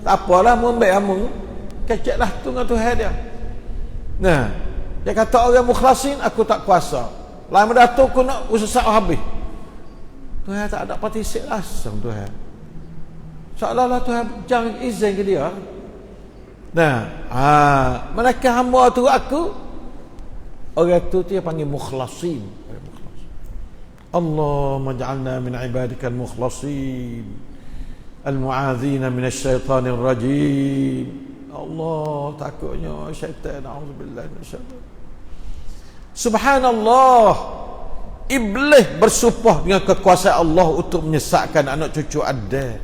Tak apalah, mun baik amun keceklah tu dengan Tuhan dia. Nah, dia kata orang mukhlasin aku tak kuasa. Lama dah tu aku nak usaha habis. Tuhan tak ada partisip langsung Tuhan. Seolah-olah Tuhan jangan izin ke dia. Nah, mereka hamba tu aku, orang tu dia panggil mukhlasin. Allahumma ja'alna min ibadikal mukhlasin al-mu'adzina minasy syaithanir rajim. Allah takutnya syaitan, auzubillahi minasyaitan. Subhanallah, iblis bersumpah dengan kekuasaan Allah untuk menyesatkan anak cucu Adam.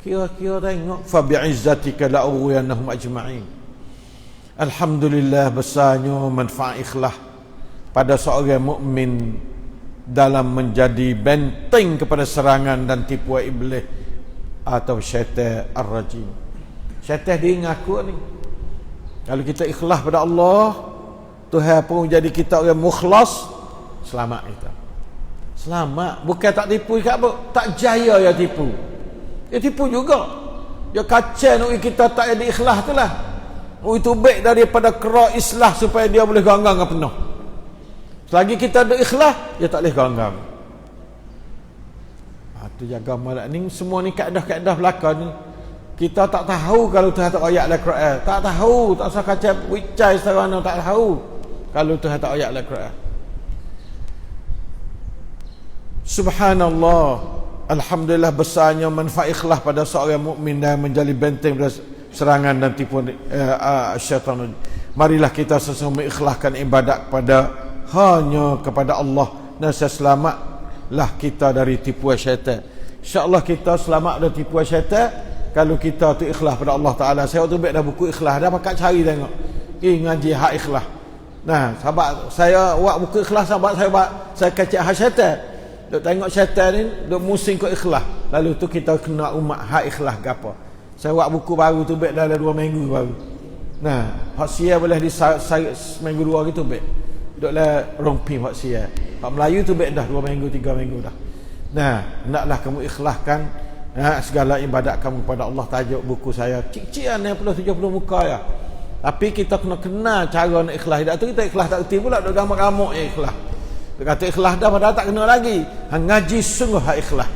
Kira-kira tengok, fa bi'izzatika la'ughwiyannahum ajma'in. Alhamdulillah, besarnya manfaat ikhlas pada seorang mukmin dalam menjadi benteng kepada serangan dan tipuan iblis atau syaitan ar-rajim. Syaitan dia ngaku ni. Kalau kita ikhlas pada Allah, Tuhan pun jadi kita orang mukhlas, selamat kita. Selamat, bukan tak tipu kat apa? Tak jaya ya tipu. Dia tipu juga. Dia kacau nak kita tak ada ikhlas tu lah. Itu baik daripada kera islah supaya dia boleh ganggang dengan penuh. Selagi kita ada ikhlas, dia tak boleh ganggang. Itu jaga malak ni. Semua ni kaedah-kaedah belaka ni. Kita tak tahu kalau Tuhan tak ayat Al-Quran. Tak tahu. Tak usah kacau wicai serana. Tak tahu kalau Tuhan tak ayat Al-Quran. Subhanallah. Alhamdulillah besarnya manfaat ikhlas pada seorang mukmin dan menjadi benteng dari serangan dan tipuan syaitan. Marilah kita sesungguhnya mengikhlaskan ibadat hanya kepada Allah, dan selamatlah kita dari tipuan syaitan. InsyaAllah kita selamat dari tipuan syaitan kalau kita tu ikhlas pada Allah Ta'ala. Saya waktu baik dah buku ikhlas, dah pakat cari tengok ngaji hak ikhlas. Nah, sahabat saya buat buku ikhlas, sahabat saya kacik hak syaitan. Duk tengok syaitan ni duk musing ke ikhlas. Lalu tu kita kena umat hak ikhlas ke apa. Saya buat buku baru tu baik dalam 2 minggu baru. Nah, hak sia boleh di seminggu 2 gitu baik. Duklah rompi hak sia. Hak Melayu tu baik dah 2 minggu 3 minggu dah. Nah, hendaklah kamu ikhlaskan segala ibadat kamu kepada Allah. Tajuk buku saya cik-cikan 70 muka ya. Tapi kita kena kenal cara nak ikhlas. Dak tu kita ikhlas tak erti pula duk gamuk-gamuk ya ikhlas. Dia kata ikhlas dah padahal tak kena lagi. Ngaji sungguh hak ikhlas.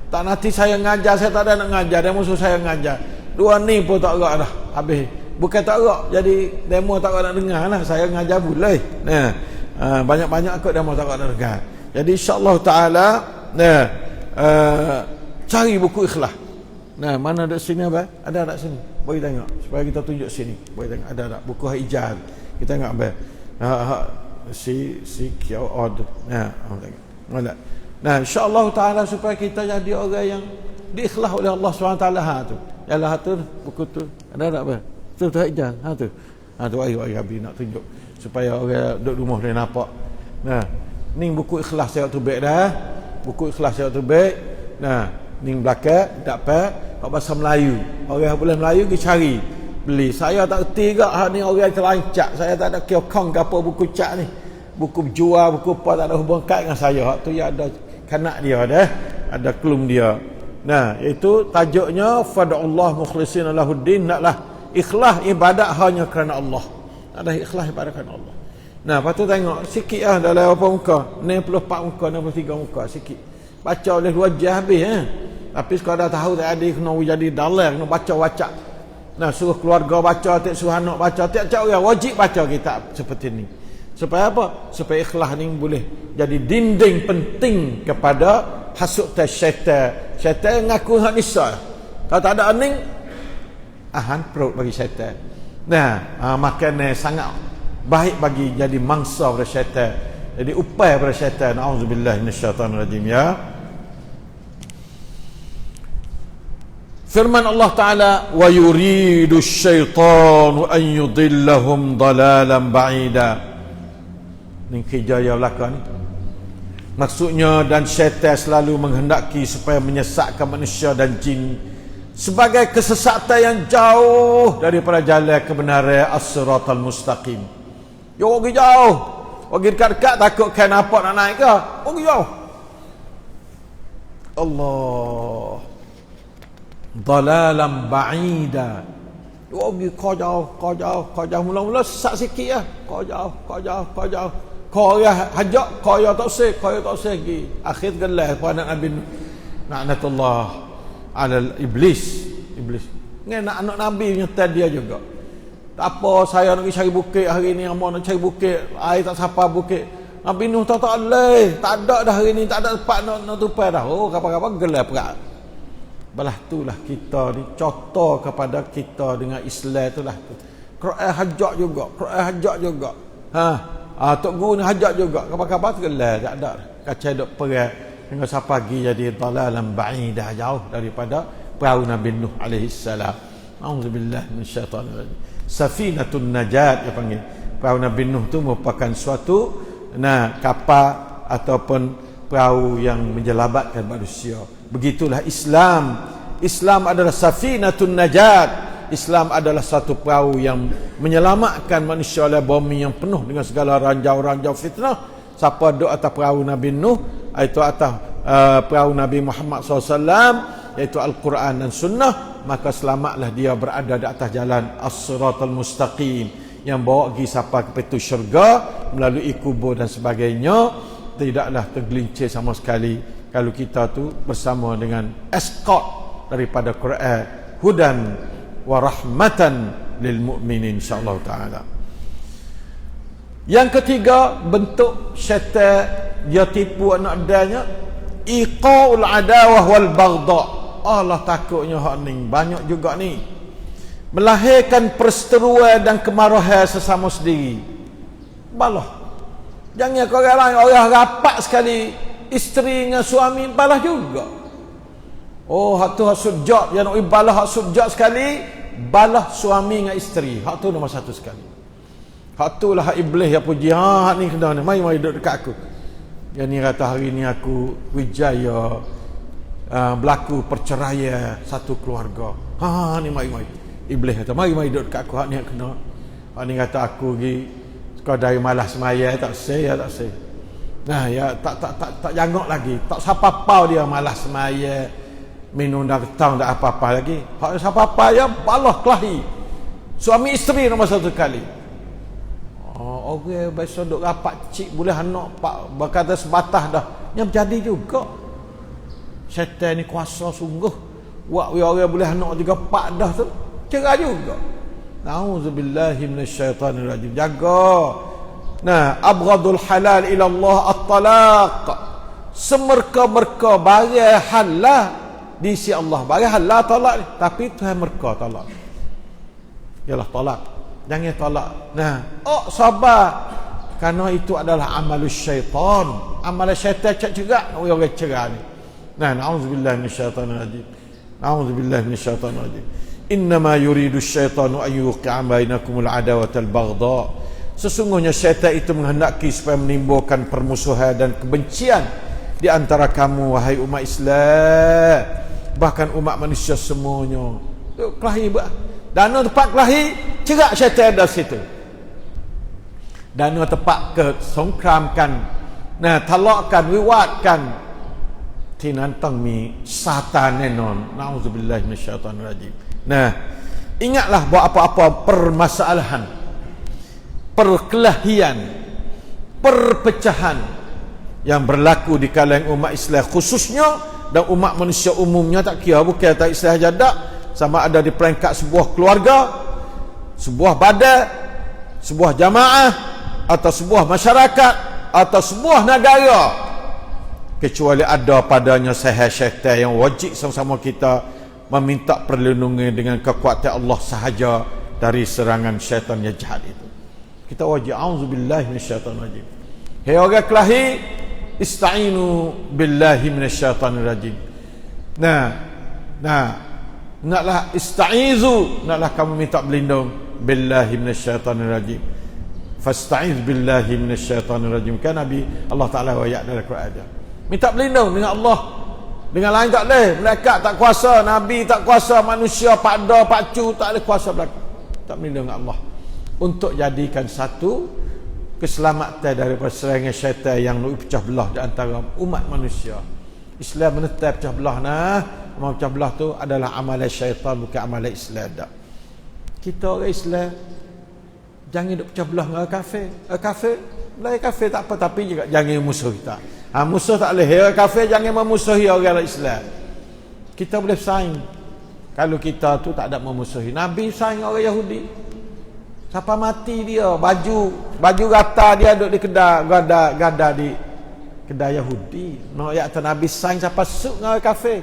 Tak nanti saya ngajar, saya tak ada nak ngajar, dia musuh saya ngajar. 2 ni pun tak gerak dah habis. Bukan tak gerak, jadi demo tak gerak nak dengar lah. Saya ngajar boleh. Nah, banyak-banyak kot demo tak gerak nak dengar. Jadi insya-Allah taala cari buku ikhlas. Nah, mana ada sini apa? Ada tak sini? Bagi tengok supaya kita tunjuk sini. Bagi tengok ada tak buku Hijaz. Kita tengok apa? Si kau order. Nah, tengok. Molek. Nah, insya-Allah taala supaya kita jadi orang yang diikhlas oleh Allah SWT tu. Yalah tu buku tu. Ada tak apa? Tu Hijaz. Tu. Tu ai habis nak tunjuk supaya orang duduk rumah dia nampak. Nah, ni buku ikhlas saya tu baik dah. Buku ikhlas saya tu baik. Nah, ni belakang tak apa bahasa Melayu. Orang boleh Melayu pergi cari beli. Saya tak erti gak ni orang terancak. Saya tak ada kiokong ke apa buku cak ni. Buku jual, buku apa tak ada hubungan kait dengan saya. Hak tu ya ada kanak dia dah. Ada kelum dia. Nah, itu tajuknya fad'ullah mukhlishina lahuddin, naklah ikhlas ibadat hanya kerana Allah. Ada ikhlas ibadat kerana Allah. Nah, lepas tu tengok sikit dalam apa muka? 64 muka, 63 muka sikit. Baca oleh 2 jam habis Tapi sekadar tahu tak ada kena jadi dalil, kena baca wacak. Nah, suruh keluarga baca, suruh anak baca, tiap-tiap orang wajib baca kitab seperti ni. Supaya apa? Supaya ikhlas ni boleh jadi dinding penting kepada hasut syaitan. Syaitan ngaku hak nisa. Kalau tak ada aning, perut bagi syaitan. Nah, makanya sangat baik bagi jadi mangsa pada syaitan. Jadi upai pada syaitan. Auzubillah minasyaitanirrajim ya. Firman Allah Ta'ala, wa yuridu syaitanu an yudillahum dalalan ba'ida. Ini hijayah belakang ni. Maksudnya, dan syaitan selalu menghendaki supaya menyesatkan manusia dan jin sebagai kesesatan yang jauh daripada jalan kebenaran as-siratal mustaqim. Yo pergi jauh. Pergi dekat-dekat takut kan nampak nak naik ke? Pergi jauh. Allah. Dalalan ba'ida. Yo pergi kau jauh. Mula-mula sesat sikit lah. Kau jauh. Kau ya hajak, kau ya tak usah pergi. Akhir gelar pada Nabi Na'natullah ala iblis. Ni anak Nabi nyetel dia juga. Tak apa saya nak pergi cari bukit hari ni, amak nak cari bukit, air tak sampai bukit. Nabi Nuh tak boleh. Tak ada dah hari ni, tak ada tempat nak tupai dah. Oh, kapan-kapan gelar perak. Balah itulah kita ni contoh kepada kita dengan Islam itulah tu. Quran hajak juga. Tok guru ni hajat juga. Kapan-kapan tergelar tak ada. Kacau duk perang dengan siapa pagi jadi dalalan ba'idah, jauh daripada perahu Nabi Nuh alaihi salam. Auzubillah minasyaitanir rajim. Safinatun najat dia panggil. Perahu Nabi Nuh tu merupakan suatu kapal ataupun perahu yang menjelabatkan manusia. Begitulah Islam. Islam adalah safinatun najat. Islam adalah satu perahu yang menyelamatkan manusia dari bumi yang penuh dengan segala ranjau-ranjau fitnah. Siapa duduk atas perahu Nabi Nuh, iaitu atas perahu Nabi Muhammad SAW, iaitu Al-Quran dan Sunnah, maka selamatlah dia berada di atas jalan As-Siratal Mustaqim yang bawa pergi sampai ke pintu syurga melalui kubur dan sebagainya. Tidaklah tergelincir sama sekali kalau kita tu bersama dengan escort daripada Quran, hudan wa rahmatan lil mu'minin, insyaallah taala. Yang ketiga, bentuk syaitan dia tipu anak dadanya, iqaul adawah wal baghdha. Allah takutnya hak ni banyak juga ni, melahirkan perseteruan dan kemarahan sesama sendiri. Balah, jangan kau orang lain, orang rapat sekali isteri dengan suami balah juga. Oh, hak tu hak sujud, yang nak balah hak sujud sekali, balah suami dengan isteri. Hak tu nombor satu sekali. Hak tu lah hak iblis yang puji. Hak ni kena ni, mari duduk dekat aku. Yang ni kata hari ni aku wijaya berlaku perceraian satu keluarga. Ni mari. Iblis kata mari duduk dekat aku. Hak ni kena. Hak ni kata aku pergi kau dari malas semaya tak saya. Nah ya tak jangok lagi. Tak siapa-apa dia malas semaya, minum dah petang tak apa-apa lagi. Hak siapa-apa ya balah kelahi. Suami isteri nombor satu kali. Orang biasa duk rapat cik boleh anak pak berkata sebatah dah. Yang berjadi juga. Syaitan ni kuasa sungguh. Wak orang boleh anak juga pak dah tu. Cerai juga. Nauzubillahi minasyaitanir rajim. Jaga. Nah, abghadul halal ila Allah at-talaq. Semerka-merka barang halal di sisi Allah. Barang halal talak ni, tapi Tuhan merka talak. Yalah talak. Jangan talak. Nah, sabar. Karena itu adalah amalus syaitan. Amalan syaitan cak-cegak orang cerai ni. Nah, nauzubillahi minasyaitanir rajim. Nauzubillahi minasyaitanir rajim. Innama yuridu syaitanu an yuqi'a bainakumul adawata wal baghdha. Sesungguhnya syaitan itu menghendaki supaya menimbulkan permusuhan dan kebencian di antara kamu wahai umat Islam, bahkan umat manusia semuanya. Kelahi dana tempat kelahi, cerak syaitan dari situ. Dana tempat kesongkramkan, nah talakkan, wiwatkan tinantang mi satan nenon. Nauzubillahi minasyaitanir rajim. Nah, ingatlah bahawa apa-apa permasalahan, perkelahian, perpecahan yang berlaku di kalangan umat Islam khususnya dan umat manusia umumnya, tak kira bukan tak Islam jadak, sama ada di peringkat sebuah keluarga, sebuah badan, sebuah jamaah, atau sebuah masyarakat, atau sebuah negara, kecuali ada padanya sihir syaitan yang wajib sama-sama kita meminta perlindungan dengan kekuatan Allah sahaja dari serangan syaitan yang jahat itu. Kita wajib auzubillahi minasyaitanir rajim. Hei orang kelahi, ista'inu billahi minasyaitanir rajim. Naklah ista'izu, naklah kamu minta berlindung billahi minasyaitanir rajim. Fasta'iz billahi minasyaitanir rajim. Kan Nabi Allah Taala ayat dalam Quran dia. Minta berlindung dengan Allah. Dengan lain tak boleh. Malaikat tak kuasa, Nabi tak kuasa, manusia pakda, pakcu tak boleh kuasa berlaku. Tak berlindung dengan Allah. Untuk jadikan satu keselamatan daripada serangan syaitan yang nak pecah belah di antara umat manusia. Islam menetap pecah belah amal pecah belah tu adalah amalan syaitan, bukan amalan Islam dak. Kita orang Islam jangan duk pecah belah dengan orang kafir. Kafir, lain kafir tak apa, tapi juga jangan musuh kita. Musuh tak boleh. Orang kafir jangan memusuhi orang Islam. Kita boleh saing kalau kita tu tak ada memusuhi. Nabi saing orang Yahudi. Siapa mati dia, baju rata dia duduk di kedai gada di kedai Yahudi. No ya Nabi saing siapa suk dengan orang kafir.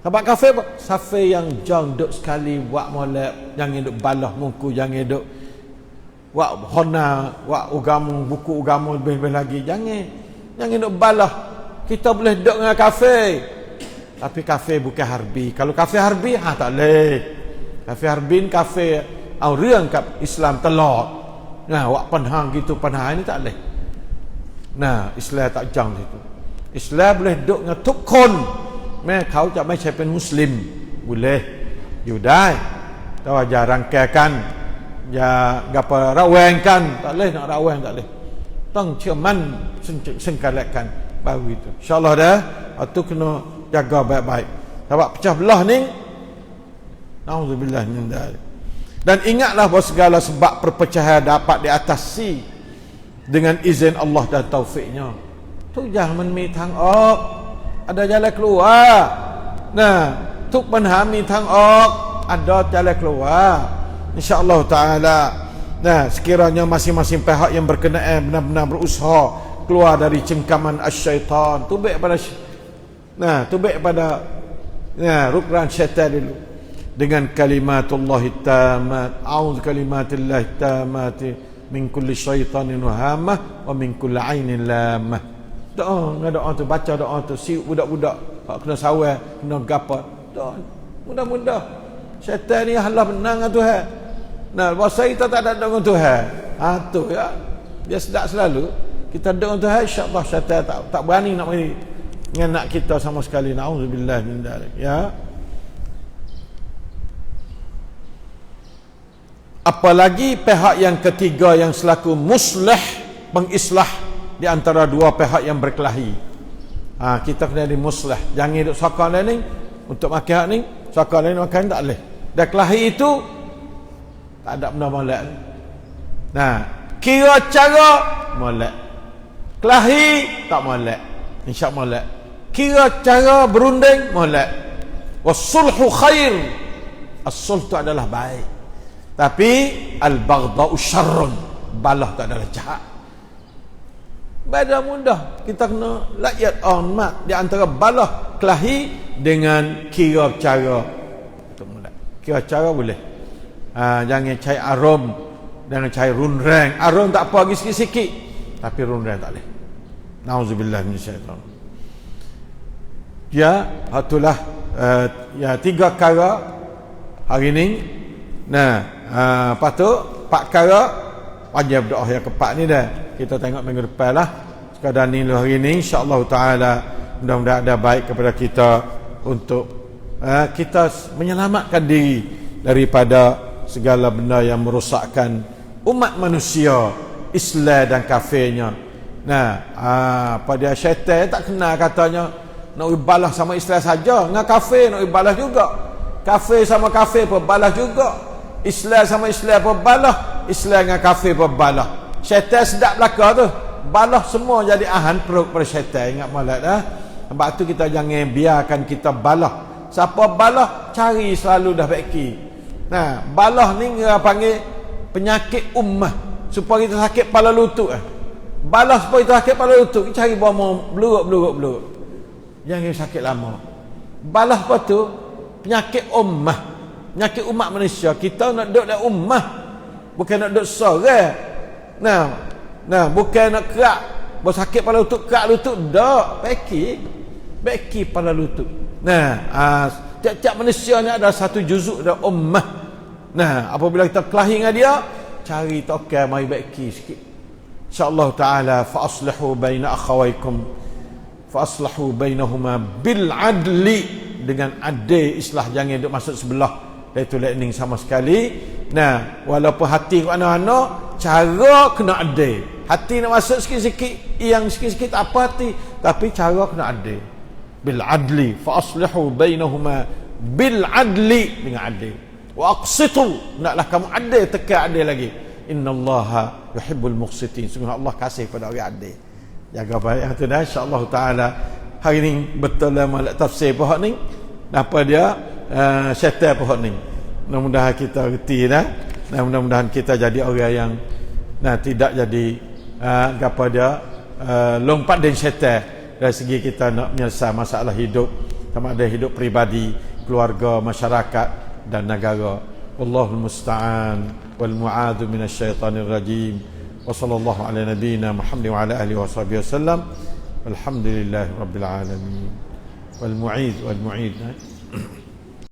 Sebab kafir yang jang duk sekali buat molek, jangan duk balah muka, jangan duk buat hona, buat buku agama lebih-lebih lagi. Jangan duk balah. Kita boleh duduk dengan kafir, tapi kafir bukan harbi. Kalau kafir harbi, tak boleh. Kafir harbi, kafir orang kat Islam telak. Nah, wak panhang gitu, panhang ini tak boleh. Nah, Islam tak jang situ. Islam boleh duduk dengan tukun. Kau tak mai siapa Muslim, boleh. You die. Tahu jarang rangkaikan, ya gapa rawangkan, tak boleh nak rawang tak boleh. Tang cerman sengkalakan baru itu. InsyaAllah dah. Itu kena jaga baik-baik. Sebab pecah belah ni, nauzubillah min dzalik. Dan ingatlah bahawa segala sebab perpecahan dapat diatasi dengan izin Allah dan taufiknya. Tu jangan menmitang ada jalan keluar. Nah, untuk memahami tang ok, ada jalan keluar. InsyaAllah ta'ala. Nah, sekiranya masing-masing pihak yang berkenaan benar-benar berusaha keluar dari cengkaman syaitan, tubik pada rukran syaitan dulu dengan kalimatullah tamat, a'udzu kalimatillahi tamati min kulli syaitanin wahamah wa min kulli ainin lamah. Doa tu, baca doa tu, si budak-budak kena sawal, kena gapo, doa mudah-mudah syaitan ni halah menang dengan Tuhan. Nah, bahasa kita tak ada dengan Tuhan. Tu ya. Dia sedap selalu. Kita dengan Tuhan, insya-Allah syaitan tak berani nak mari dengan nak kita sama sekali. Nauzubillah min dzalik. Ya. Apalagi pihak yang ketiga yang selaku muslih, pengislah di antara dua pihak yang berkelahi. Kita kena di muslih. Jangan duk sakar lain ni untuk makan ni, sakar lain makan tak boleh. Dah kelahi itu tak ada benda molek. Nah, kira cara molek. Kelahi tak molek. Insya-Allah molek. Kira cara berunding molek. Was-sulhu khair. As-sulh itu adalah baik. Tapi al-baghdha'u syarrun. Balah itu adalah jahat. Beda mudah. Kita kena lakyat mat di antara balah kelahi dengan kira cara. Itu molek. Kira cara boleh. Jangan cari arum, jangan cari runreng. Arum tak apa, lagi sikit-sikit, tapi runreng tak boleh. Nauzubillah minasyaitan. Ya, itulah ya 3 perkara hari ni. Nah, patut 4 perkara wajib doa yang keempat ni dah. Kita tengok minggu depan lah. Sekadar ni hari ni, insya-Allah taala mudah-mudahan ada baik kepada kita untuk kita menyelamatkan diri daripada segala benda yang merosakkan umat manusia, Islam dan kafirnya. Nah, pada syaitan tak kenal katanya nak balas sama Islam saja, dengan kafir nak balas juga. Kafir sama kafir pun balas juga. Islam sama Islam pun balas, Islam dengan kafir pun balas. Syaitan sedap belaka tu. Balas semua jadi ahan perut pada syaitan. Ingat malat dah. Sebab tu kita jangan biarkan kita balas. Siapa balas, cari selalu dah baiki. Nah, balah ni dia panggil penyakit ummah. Supaya kita sakit kepala lutut. Balah supaya kita sakit kepala lutut. Kita cari bomo beluruk. Jangan sakit lama. Balah apa tu? Penyakit ummah. Penyakit umat manusia. Kita nak duduk dalam ummah. Bukan nak duduk sorang. Nah, bukan nak kerak. Bersakit kepala lutut, kerak lutut. Tak. Beki kepala lutut. Nah, tiap-tiap manusia ni ada satu juzuk dalam ummah. Nah, apabila kita kelahi dengan dia, cari tokar mai baiki sikit. InsyaAllah ta'ala fa-aslihu baina akhawaikum fa-aslihu bainahuma bil adli, dengan adil islah, jangan duk masuk sebelah iaitu lightning sama sekali. Nah, walaupun hati kat mana-mana, cara kena adil. Hati nak masuk sikit-sikit, yang sikit-sikit tak apa hati, tapi cara kena adil. Bil adli fa-aslihu bainahuma bil adli, dengan adil. Wa aqsitu, naklah kamu adil, tekan adil lagi. Innallaha yuhibbul muqsitin. Sungguh Allah kasih kepada orang adil. Jaga baik hati dah, insya-Allah taala. Hari ni betul lah malak tafsir pihak ni. Apa dia? Syaitan pihak ni. Mudah-mudahan kita reti dah. Dan mudah-mudahan kita jadi orang yang tidak jadi apa dia? Lompat dan syaitan dari segi kita nak menyelesaikan masalah hidup, sama ada hidup peribadi, keluarga, masyarakat dan negara. Wallahul musta'an wal mu'adzu minasyaitonir rajim. Wa sallallahu ala nabiyyina Muhammad wa ala alihi wasallam. Walhamdulillahirabbil alamin. Wal mu'idz wal mu'id.